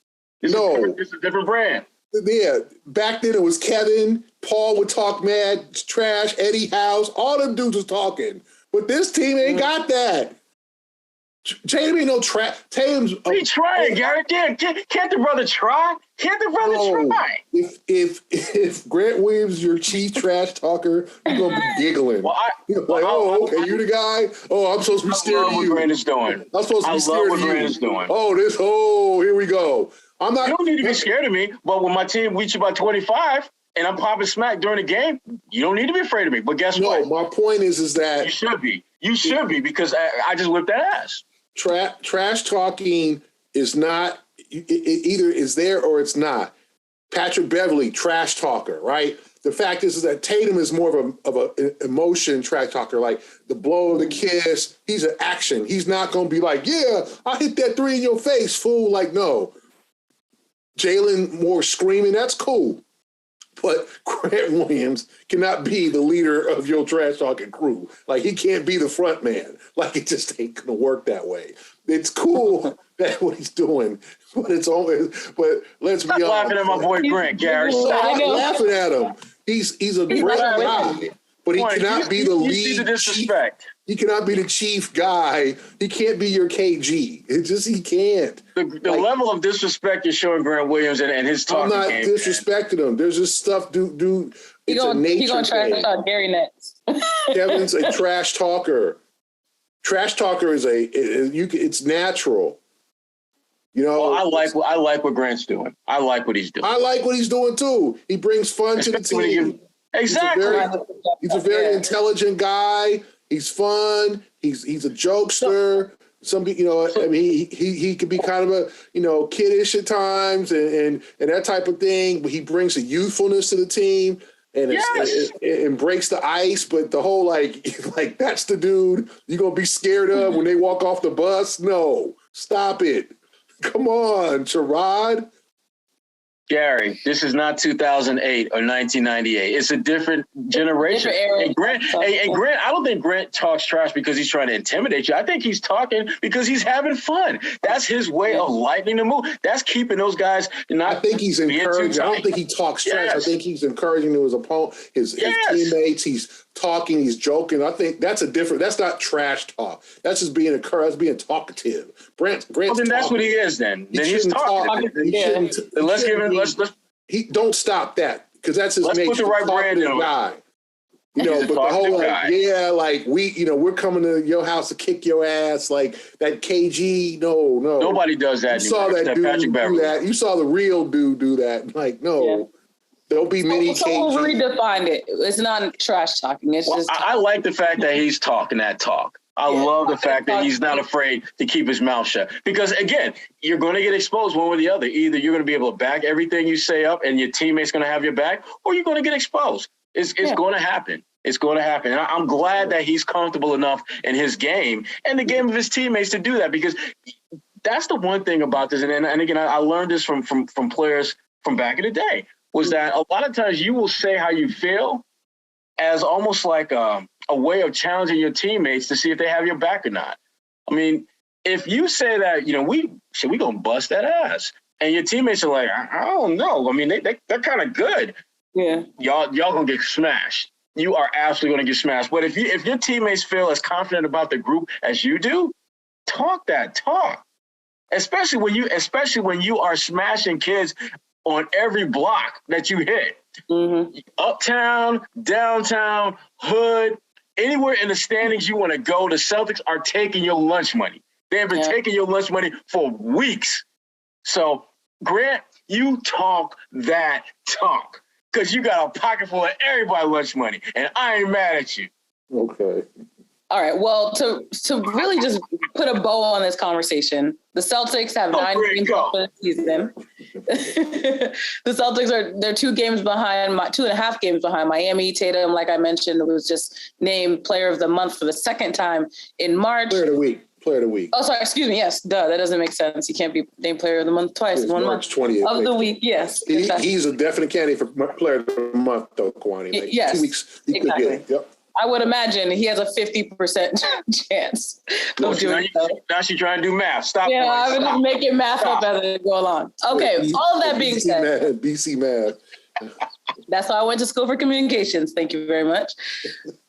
This is a different brand. Yeah, back then it was Kevin. Paul would talk mad trash. Eddie House, all them dudes was talking. But this team ain't got that. Tatum ain't no trash. Tatum's. He trying, Gary. Can't the brother try? Can't the brother try? If Grant Williams is your chief trash talker, you're gonna be giggling. Okay, you the guy. Oh, I'm supposed to be scared of you. I love what Grant is doing. I'm supposed to be scared of you. Grant is doing. Here we go. I'm not. You don't need to be scared of me, but when my team beats you by 25 and I'm popping smack during the game, you don't need to be afraid of me. But guess what? No, my point is that you should be. You should be, because I just whipped that ass. Trash talking is not it either is there or it's not. Patrick Beverley, trash talker, right? The fact is that Tatum is more of a emotion trash talker, like the blow of the kiss. He's an action. He's not going to be like, yeah, I hit that three in your face, fool. Like, no. Jaylen more screaming, that's cool. But Grant Williams cannot be the leader of your trash talking crew. Like, he can't be the front man. Like, it just ain't gonna work that way. It's cool that what he's doing, but let's be honest. Laughing at my boy Grant, Gary. Stop laughing at him. He's a great guy, but he cannot be the lead. See the disrespect. He cannot be the chief guy. He can't be your KG. He can't. The level of disrespect you're showing Grant Williams and his talking. I'm not disrespecting him. There's just stuff, dude. It's a nature He gonna trash talk Gary next. Kevin's a trash talker. Trash talker is it's natural. You know, well, I like what Grant's doing. I like what he's doing. I like what he's doing too. He brings fun to the team. Exactly. He's a very intelligent guy. He's fun. He's a jokester. He could be kind of a kiddish at times and that type of thing. But he brings a youthfulness to the team and breaks the ice. But the whole like that's the dude you're gonna be scared of when they walk off the bus. No, stop it. Come on, Sherrod. Gary, this is not 2008 or 1998. It's a different generation. And Grant, I don't think Grant talks trash because he's trying to intimidate you. I think he's talking because he's having fun. That's his way of lightening the mood. That's keeping those guys not. I think he's encouraging. I don't think he talks trash. I think he's encouraging to his opponent, his teammates. He's talking. He's joking. I think that's That's not trash talk. That's just being talkative. Grant's well, then that's what he is. Then he's talking. Let's give him. He don't stop that because that's his nature. Let's put the right brand on guy. But the whole we're coming to your house to kick your ass like that KG. No. Nobody does that. You saw that dude do that. You saw the real dude do that. Like, no. Yeah. There'll be many KG. So redefined it. It's not trash talking. It's just. I like the fact that he's talking that talk. I love the fact that he's not afraid to keep his mouth shut. Because, again, you're going to get exposed one way or the other. Either you're going to be able to back everything you say up and your teammate's going to have your back, or you're going to get exposed. It's going to happen. It's going to happen. And I'm glad that he's comfortable enough in his game and the game of his teammates to do that, because that's the one thing about this. And again, I learned this from players from back in the day, was that a lot of times you will say how you feel as almost like a way of challenging your teammates to see if they have your back or not. I mean, if you say that, we gonna bust that ass, and your teammates are like, I don't know. I mean, they're kind of good. Yeah, y'all gonna get smashed. You are absolutely gonna get smashed. But if your teammates feel as confident about the group as you do, talk that talk. Especially when you are smashing kids on every block that you hit. Mm-hmm. Uptown, downtown, hood, anywhere in the standings you want to go, the Celtics are taking your lunch money. They have been taking your lunch money for weeks. So, Grant, you talk that talk because you got a pocket full of everybody's lunch money, and I ain't mad at you. Okay. All right. Well, to really just put a bow on this conversation, the Celtics have 9 games for the season. The Celtics they're 2.5 games behind Miami. Tatum, like I mentioned, was just named Player of the Month for the second time in March. Player of the Week. Player of the week. Oh, sorry. Excuse me. Yes. Duh. That doesn't make sense. He can't be named player of the month twice. It's One March month 20th. of the week. Yes. He's a definite candidate for player of the month, though, Kwani. Like yes. 2 weeks, he could get it. Yep. I would imagine he has a 50% chance of doing so. Now she's trying to do math. Stop. Yeah, I would just making math up as it go along. Okay. All of that being said. BC math. That's why I went to school for communications. Thank you very much.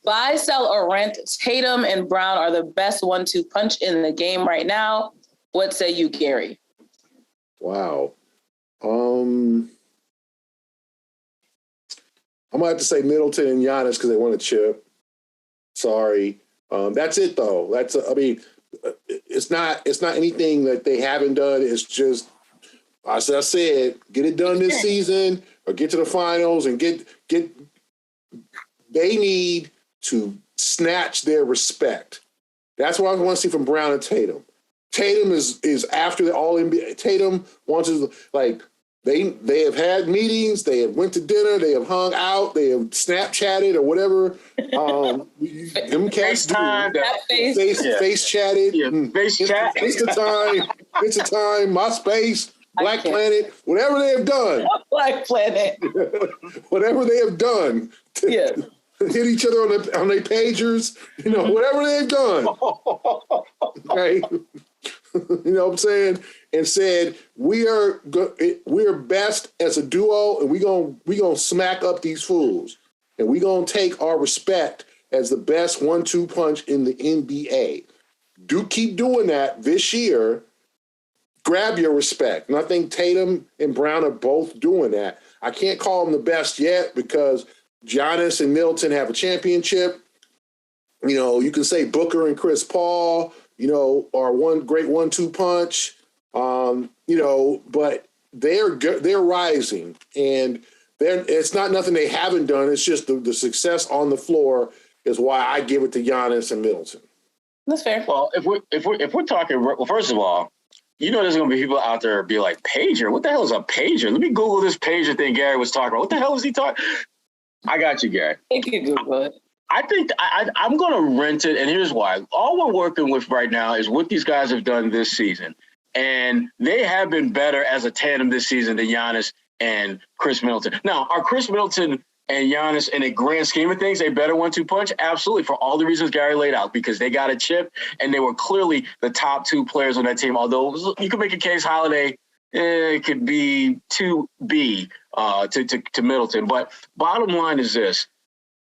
Buy, sell, or rent. Tatum and Brown are the best 1-2 punch in the game right now. What say you, Gary? Wow. I'm gonna have to say Middleton and Giannis because they want a chip. Sorry. That's it though. It's not anything that they haven't done. It's just, as I said, get it done this season or get to the finals and get. They need to snatch their respect. That's what I want to see from Brown and Tatum. Tatum is after the All-NBA. Tatum wants to, like, they have had meetings, they have went to dinner, they have hung out, they have Snapchatted or whatever. Them cats do. Face chatted. Yeah, face chat. Insta-time, MySpace, Black Planet, whatever they have done. Black Planet. Whatever they have done. Yeah. Hit each other on their pagers, whatever they've done. Okay. You know what I'm saying? And said, we are best as a duo, and we gonna smack up these fools. And we gonna take our respect as the best 1-2 punch in the NBA. Do keep doing that this year. Grab your respect. And I think Tatum and Brown are both doing that. I can't call them the best yet because Giannis and Middleton have a championship. You can say Booker and Chris Paul, are one great 1-2 punch. But they're rising, and it's not nothing they haven't done. It's just the success on the floor is why I give it to Giannis and Middleton. That's fair. Well, if we're talking, well, first of all, there's going to be people out there be like, pager? What the hell is a pager? Let me Google this pager thing Gary was talking about. What the hell is he talking? I got you, Gary. Thank you, Google it. I think I'm going to rent it, and here's why. All we're working with right now is what these guys have done this season. And they have been better as a tandem this season than Giannis and Chris Middleton. Now, are Chris Middleton and Giannis, in a grand scheme of things, a better 1-2 punch? Absolutely, for all the reasons Gary laid out, because they got a chip, and they were clearly the top two players on that team. Although you could make a case Holiday it could be 2B to Middleton. But bottom line is this.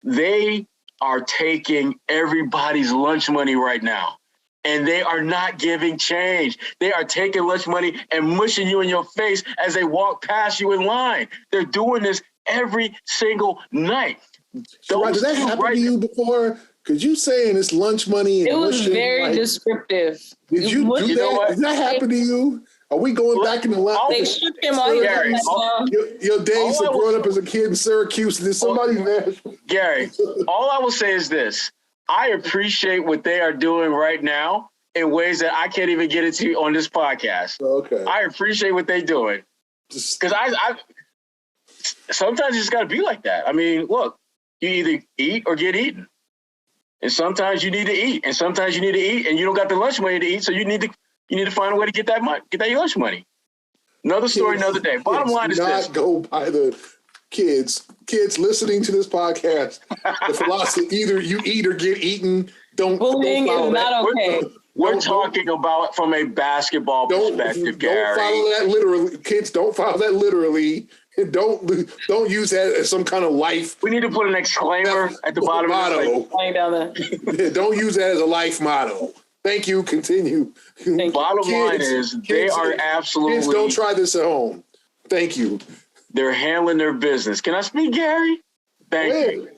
They are taking everybody's lunch money right now, and they are not giving change. They are taking lunch money and mushing you in your face as they walk past you in line. They're doing this every single night. Did that happen to you before? Because you saying it's lunch money. And it was very descriptive. Did you do that? Did that happen to you? Are we going back in the lab? They shook him all your days of growing up as a kid in Syracuse. Did somebody there? Gary, all I will say is this. I appreciate what they are doing right now in ways that I can't even get into on this podcast. Okay. I appreciate what they're doing. Because I sometimes it's got to be like that. I mean, look, you either eat or get eaten. And sometimes you need to eat. And sometimes you need to eat and you don't got the lunch money to eat. So you need to find a way to get that lunch money. Another story, another day. Bottom line is this. Not go by the kids listening to this podcast. The philosophy, either you eat or get eaten. Bullying is not okay. We're talking about from a basketball perspective, Gary. Don't follow that literally. Kids, don't follow that literally. Don't use that as some kind of life. We need to put an exclaimer at the bottom motto. Of the Don't use that as a life motto. Thank you. Continue. Bottom line is they are absolutely. Kids, don't try this at home. Thank you. They're handling their business. Can I speak, Gary? Thank you.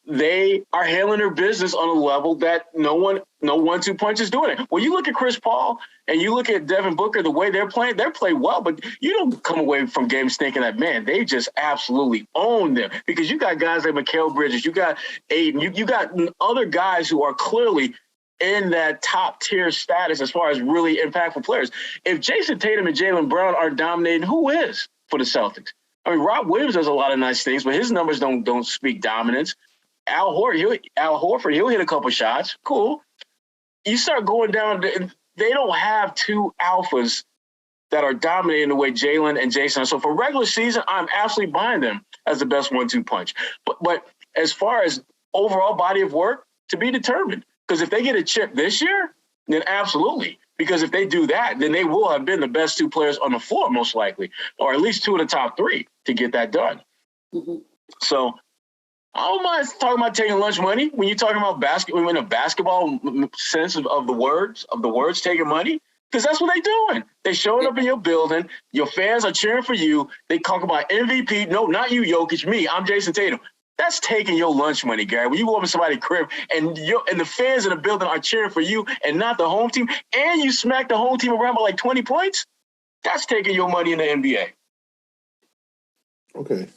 They are handling their business on a level that no 1-2 punch is doing it. When you look at Chris Paul and you look at Devin Booker, the way they're playing well, but you don't come away from games thinking that, man, they just absolutely own them, because you got guys like Mikal Bridges, you got Aiden, you got other guys who are clearly in that top tier status as far as really impactful players. If Jayson Tatum and Jaylen Brown aren't dominating, who is for the Celtics? I mean, Rob Williams does a lot of nice things, but his numbers don't speak dominance. Al Horford, he'll hit a couple shots. Cool. you start going down, they don't have two alphas that are dominating the way Jaylen and Jayson are. So for regular season, I'm absolutely buying them as the best 1-2 punch. But as far as overall body of work, to be determined. Because if they get a chip this year, then absolutely. Because if they do that, then they will have been the best two players on the floor, most likely, or at least two of the top three to get that done. Mm-hmm. So I don't mind talking about taking lunch money when you're talking about basketball in a basketball sense of the words taking money. Because that's what they're doing. They showing up in your building. Your fans are cheering for you. They talk about MVP. No, not you, Jokic. Me. I'm Jayson Tatum. That's taking your lunch money, Gary. When you go up to somebody's crib and the fans in the building are cheering for you and not the home team, and you smack the home team around by like 20 points, that's taking your money in the NBA. Okay.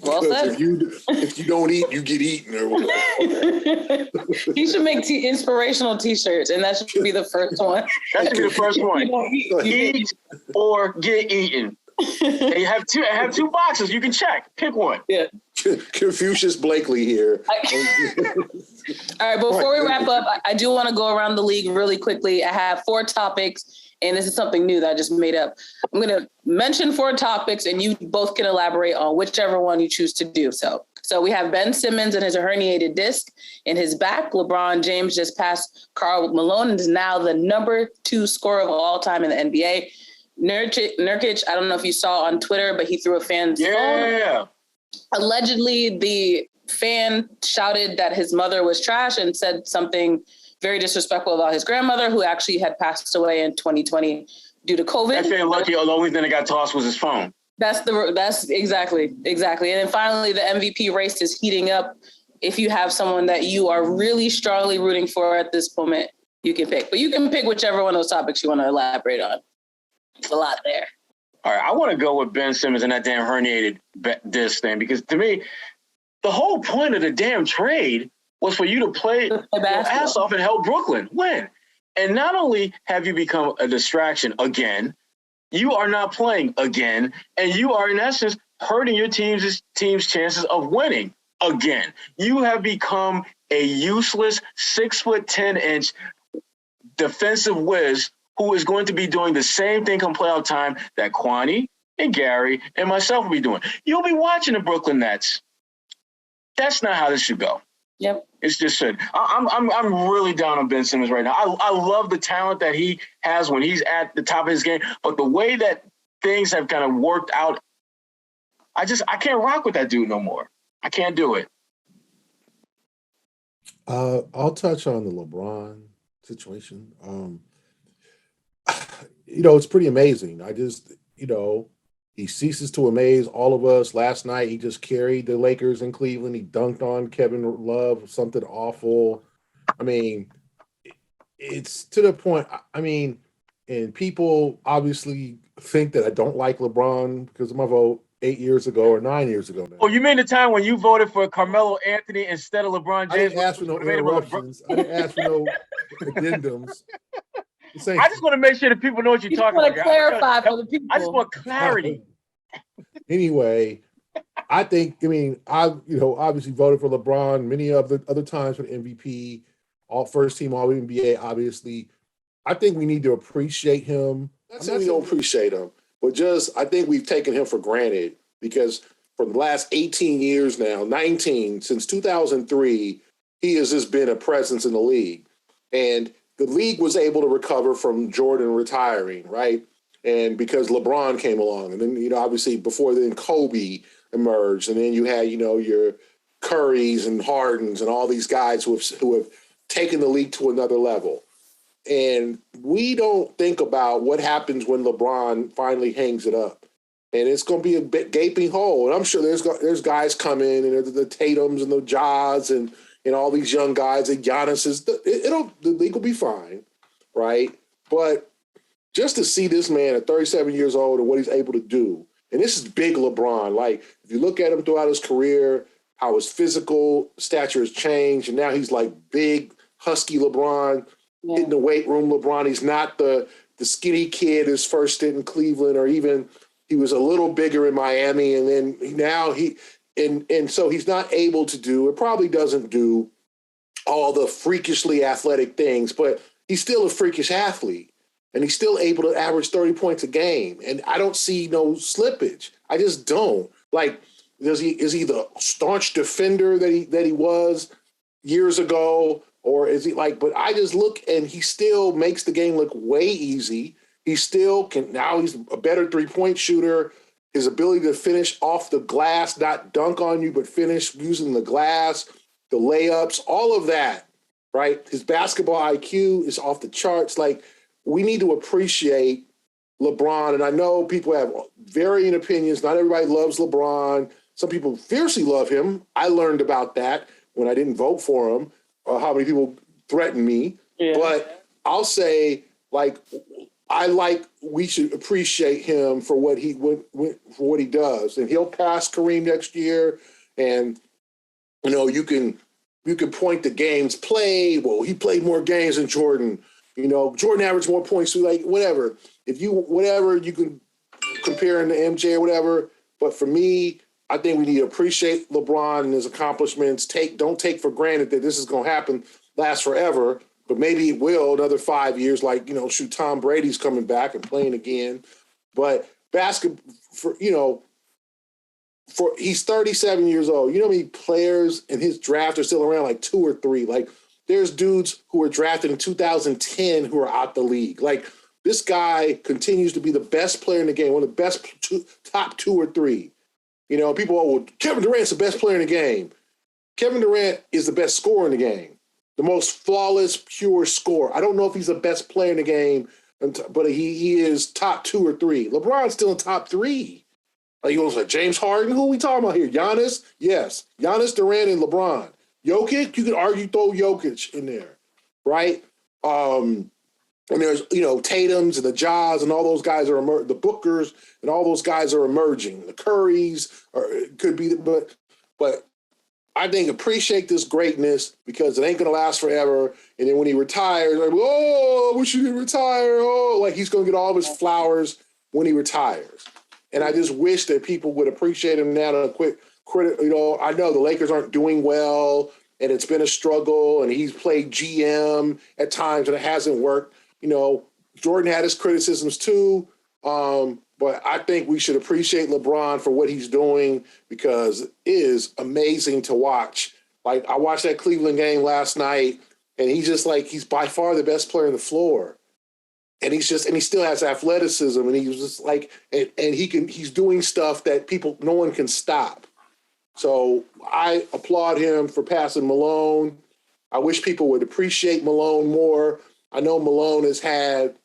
Well said. If you don't eat, you get eaten. Or whatever. You should make inspirational T-shirts, and that should be the first one. That should be the first one. Eat or get eaten. And you have two boxes. You can check. Pick one. Yeah. Confucius Blakely here. All right. Before we wrap up, I do want to go around the league really quickly. I have 4 topics. And this is something new that I just made up. I'm going to mention 4 topics, and you both can elaborate on whichever one you choose to do. So we have Ben Simmons and his herniated disc in his back. LeBron James just passed Karl Malone and is now the number 2 scorer of all time in the NBA. Nurkic, I don't know if you saw on Twitter, but he threw a fan's phone. Allegedly, the fan shouted that his mother was trash and said something very disrespectful about his grandmother, who actually had passed away in 2020 due to COVID. That fan lucky. The only thing that got tossed was his phone. That's exactly. And then finally, the MVP race is heating up. If you have someone that you are really strongly rooting for at this moment, you can pick. But you can pick whichever one of those topics you want to elaborate on. It's a lot there. All right, I want to go with Ben Simmons and that damn herniated disc thing, because to me, the whole point of the damn trade was for you to play your ass off and help Brooklyn win. And not only have you become a distraction again, you are not playing again, and you are in essence hurting your team's chances of winning again. You have become a useless 6'10" defensive whiz who is going to be doing the same thing come playoff time that Kwani and Gary and myself will be doing. You'll be watching the Brooklyn Nets. That's not how this should go. Yep. It's just should. I'm really down on Ben Simmons right now. I love the talent that he has when he's at the top of his game, but the way that things have kind of worked out, I can't rock with that dude no more. I can't do it. I'll touch on the LeBron situation. It's pretty amazing. He ceases to amaze all of us. Last night, he just carried the Lakers in Cleveland. He dunked on Kevin Love, something awful. I mean, it's to the point. And people obviously think that I don't like LeBron because of my vote 8 years ago or 9 years ago now. Oh, you mean the time when you voted for Carmelo Anthony instead of LeBron James? I didn't ask for no interruptions. I didn't ask for no addendums. I just want to make sure that people know what you're talking about. I just want to clarify for the people. I just want clarity. Anyway, I think, I obviously voted for LeBron many of the other times for the MVP, all first team, all NBA, obviously. I think we need to appreciate him. Not saying we don't appreciate him, but just I think we've taken him for granted because for the last 18 years now, 19, since 2003, he has just been a presence in the league. And the league was able to recover from Jordan retiring, right? And because LeBron came along. And then, obviously before then Kobe emerged. And then you had, your Currys and Hardens and all these guys who have taken the league to another level. And we don't think about what happens when LeBron finally hangs it up. And it's going to be a big gaping hole. And I'm sure there's guys coming, and there's the Tatums and the Jaws and all these young guys, and Giannis the league will be fine, right? But just to see this man at 37 years old and what he's able to do, and this is big LeBron. Like, if you look at him throughout his career, how his physical stature has changed, and now he's like big, husky LeBron, hitting the weight room LeBron. He's not the skinny kid his first stint in Cleveland, or even he was a little bigger in Miami, and then now so he's not able to do, it probably doesn't do all the freakishly athletic things, but he's still a freakish athlete. And he's still able to average 30 points a game. And I don't see no slippage. I just don't. Like, is he the staunch defender that he was years ago? Or is he like, but I just look and he still makes the game look way easy. He still can, now he's a better 3-point shooter. His ability to finish off the glass, not dunk on you, but finish using the glass, the layups, all of that, right? His basketball IQ is off the charts. Like, we need to appreciate LeBron. And I know people have varying opinions. Not everybody loves LeBron. Some people fiercely love him. I learned about that when I didn't vote for him, or how many people threatened me. Yeah. But I'll say, like, we should appreciate him for what he does. And he'll pass Kareem next year. And, you know, you can point to games played. Well, he played more games than Jordan. You know, Jordan averaged more points, so like whatever. You can compare him to MJ or whatever. But for me, I think we need to appreciate LeBron and his accomplishments. Don't take for granted that this is going to happen, last forever. But maybe it will another 5 years. Like, you know, Tom Brady's coming back and playing again. But basketball, he's 37 years old. You know how many players in his draft are still around, like 2 or 3? Like, there's dudes who were drafted in 2010 who are out the league. Like, this guy continues to be the best player in the game, one of the best top 2 or 3. You know, people, Kevin Durant's the best player in the game. Kevin Durant is the best scorer in the game, the most flawless, pure scorer. I don't know if he's the best player in the game, but he is top 2 or 3. LeBron's still in top 3. Like, you like James Harden? Who are we talking about here? Giannis? Yes. Giannis, Durant, and LeBron. Jokic, you could argue throw Jokic in there, right? And there's, you know, Tatum's and the Jaws and all those guys are the Bookers and all those guys are emerging. The Currys could be, but I think appreciate this greatness because it ain't gonna last forever. And then when he retires, like, oh, I wish he didn't retire. Oh, like he's gonna get all of his flowers when he retires. And I just wish that people would appreciate him now. To quick credit, you know, I know the Lakers aren't doing well, and it's been a struggle, and he's played GM at times, and it hasn't worked. You know, Jordan had his criticisms too, but I think we should appreciate LeBron for what he's doing because it is amazing to watch. Like, I watched that Cleveland game last night, and he's by far the best player on the floor. And he still has athleticism, and he was just like, and he's doing stuff that no one can stop. So I applaud him for passing Malone. I wish people would appreciate Malone more. I know Malone has had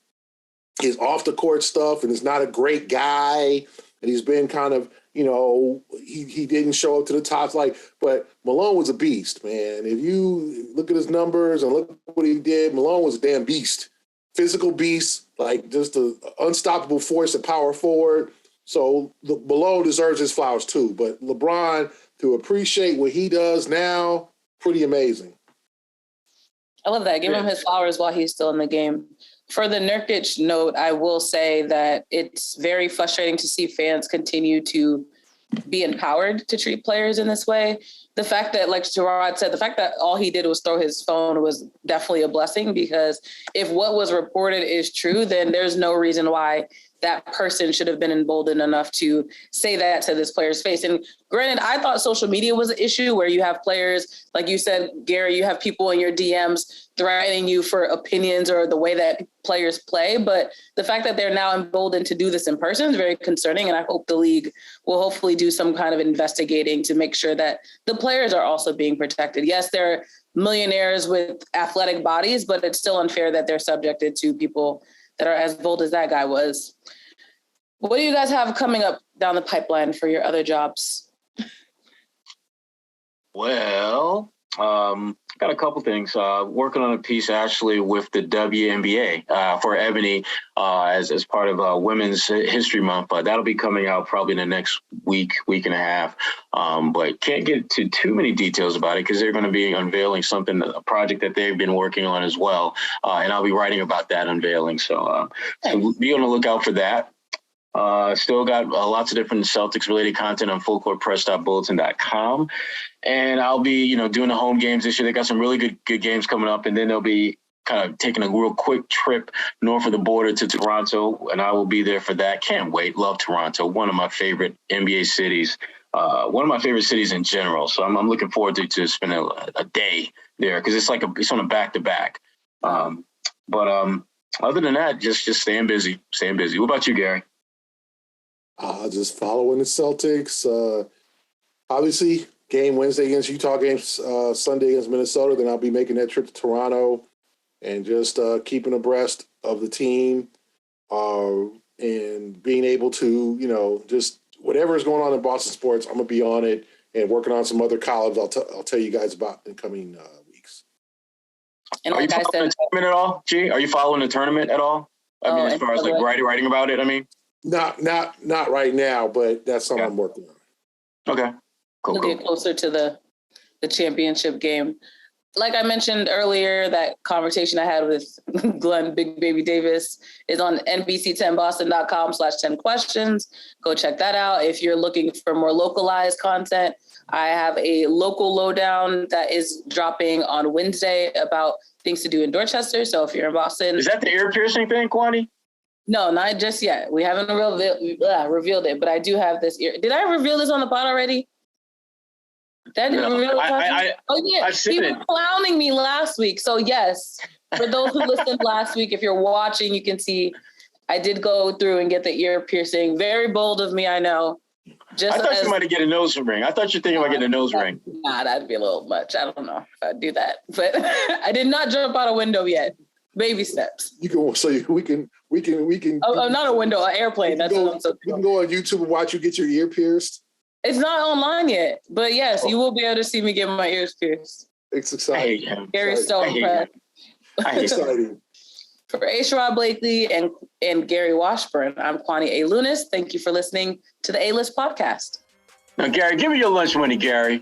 his off-the-court stuff and is not a great guy, and he's been kind of, you know, he didn't show up to the top. But Malone was a beast, man. If you look at his numbers and look at what he did, Malone was a damn beast. Physical beast, like just an unstoppable force at power forward. So Malone deserves his flowers too. But LeBron, to appreciate what he does now, pretty amazing. I love that. Give him his flowers while he's still in the game. For the Nurkic note, I will say that it's very frustrating to see fans continue to be empowered to treat players in this way. The fact that, like Sherrod said, the fact that all he did was throw his phone was definitely a blessing, because if what was reported is true, then there's no reason why that person should have been emboldened enough to say that to this player's face. And granted, I thought social media was an issue where you have players, like you said, Gary, you have people in your DMs threatening you for opinions or the way that players play. But the fact that they're now emboldened to do this in person is very concerning. And I hope the league will hopefully do some kind of investigating to make sure that the players are also being protected. Yes, they're millionaires with athletic bodies, but it's still unfair that they're subjected to people that are as bold as that guy was. What do you guys have coming up down the pipeline for your other jobs? Well, got a couple things. Working on a piece actually with the WNBA for Ebony as part of Women's History Month. That'll be coming out probably in the next week and a half. But can't get to too many details about it because they're going to be unveiling a project that they've been working on as well. And I'll be writing about that unveiling. So be on the lookout for that. Still got lots of different Celtics-related content on fullcourtpress.bulletin.com. And I'll be, doing the home games this year. They got some really good games coming up, and then they'll be kind of taking a real quick trip north of the border to Toronto, and I will be there for that. Can't wait. Love Toronto. One of my favorite NBA cities. One of my favorite cities in general. So I'm looking forward to spending a day there because it's it's on a back-to-back. But other than that, just staying busy. What about you, Gary? Just following the Celtics. Obviously, game Wednesday against Utah, game Sunday against Minnesota. Then I'll be making that trip to Toronto and just keeping abreast of the team and being able to, just whatever is going on in Boston sports, I'm going to be on it and working on some other columns I'll tell you guys about in coming weeks. And Are you following the tournament at all, G? Are you following the tournament at all? As far as writing about it, Not right now, but that's something I'm working on. Okay. Cool. We'll get closer to the championship game. Like I mentioned earlier, that conversation I had with Glenn Big Baby Davis is on NBC10Boston.com/10 questions. Go check that out. If you're looking for more localized content, I have a local lowdown that is dropping on Wednesday about things to do in Dorchester. So if you're in Boston. Is that the ear piercing thing, Kwani? No, not just yet. We haven't revealed it, but I do have this ear. Did I reveal this on the pod already? That didn't reveal it. Oh yeah, he was clowning me last week. So yes, for those who listened last week, if you're watching, you can see I did go through and get the ear piercing. Very bold of me, I know. I thought you might get a nose ring. I thought you were thinking about getting a nose ring. Nah, that'd be a little much. I don't know if I'd do that, but I did not jump out a window yet. Baby steps. We can. Oh, not a window, an airplane. That's what I'm so. We can go on YouTube and watch you get your ear pierced. It's not online yet, but yes, you will be able to see me get my ears pierced. It's exciting. Gary's so impressed. Exciting. For Sherrod Blakely and Gary Washburn, I'm Kwani A. Lunis. Thank you for listening to the A-List podcast. Now, Gary, give me your lunch money, Gary.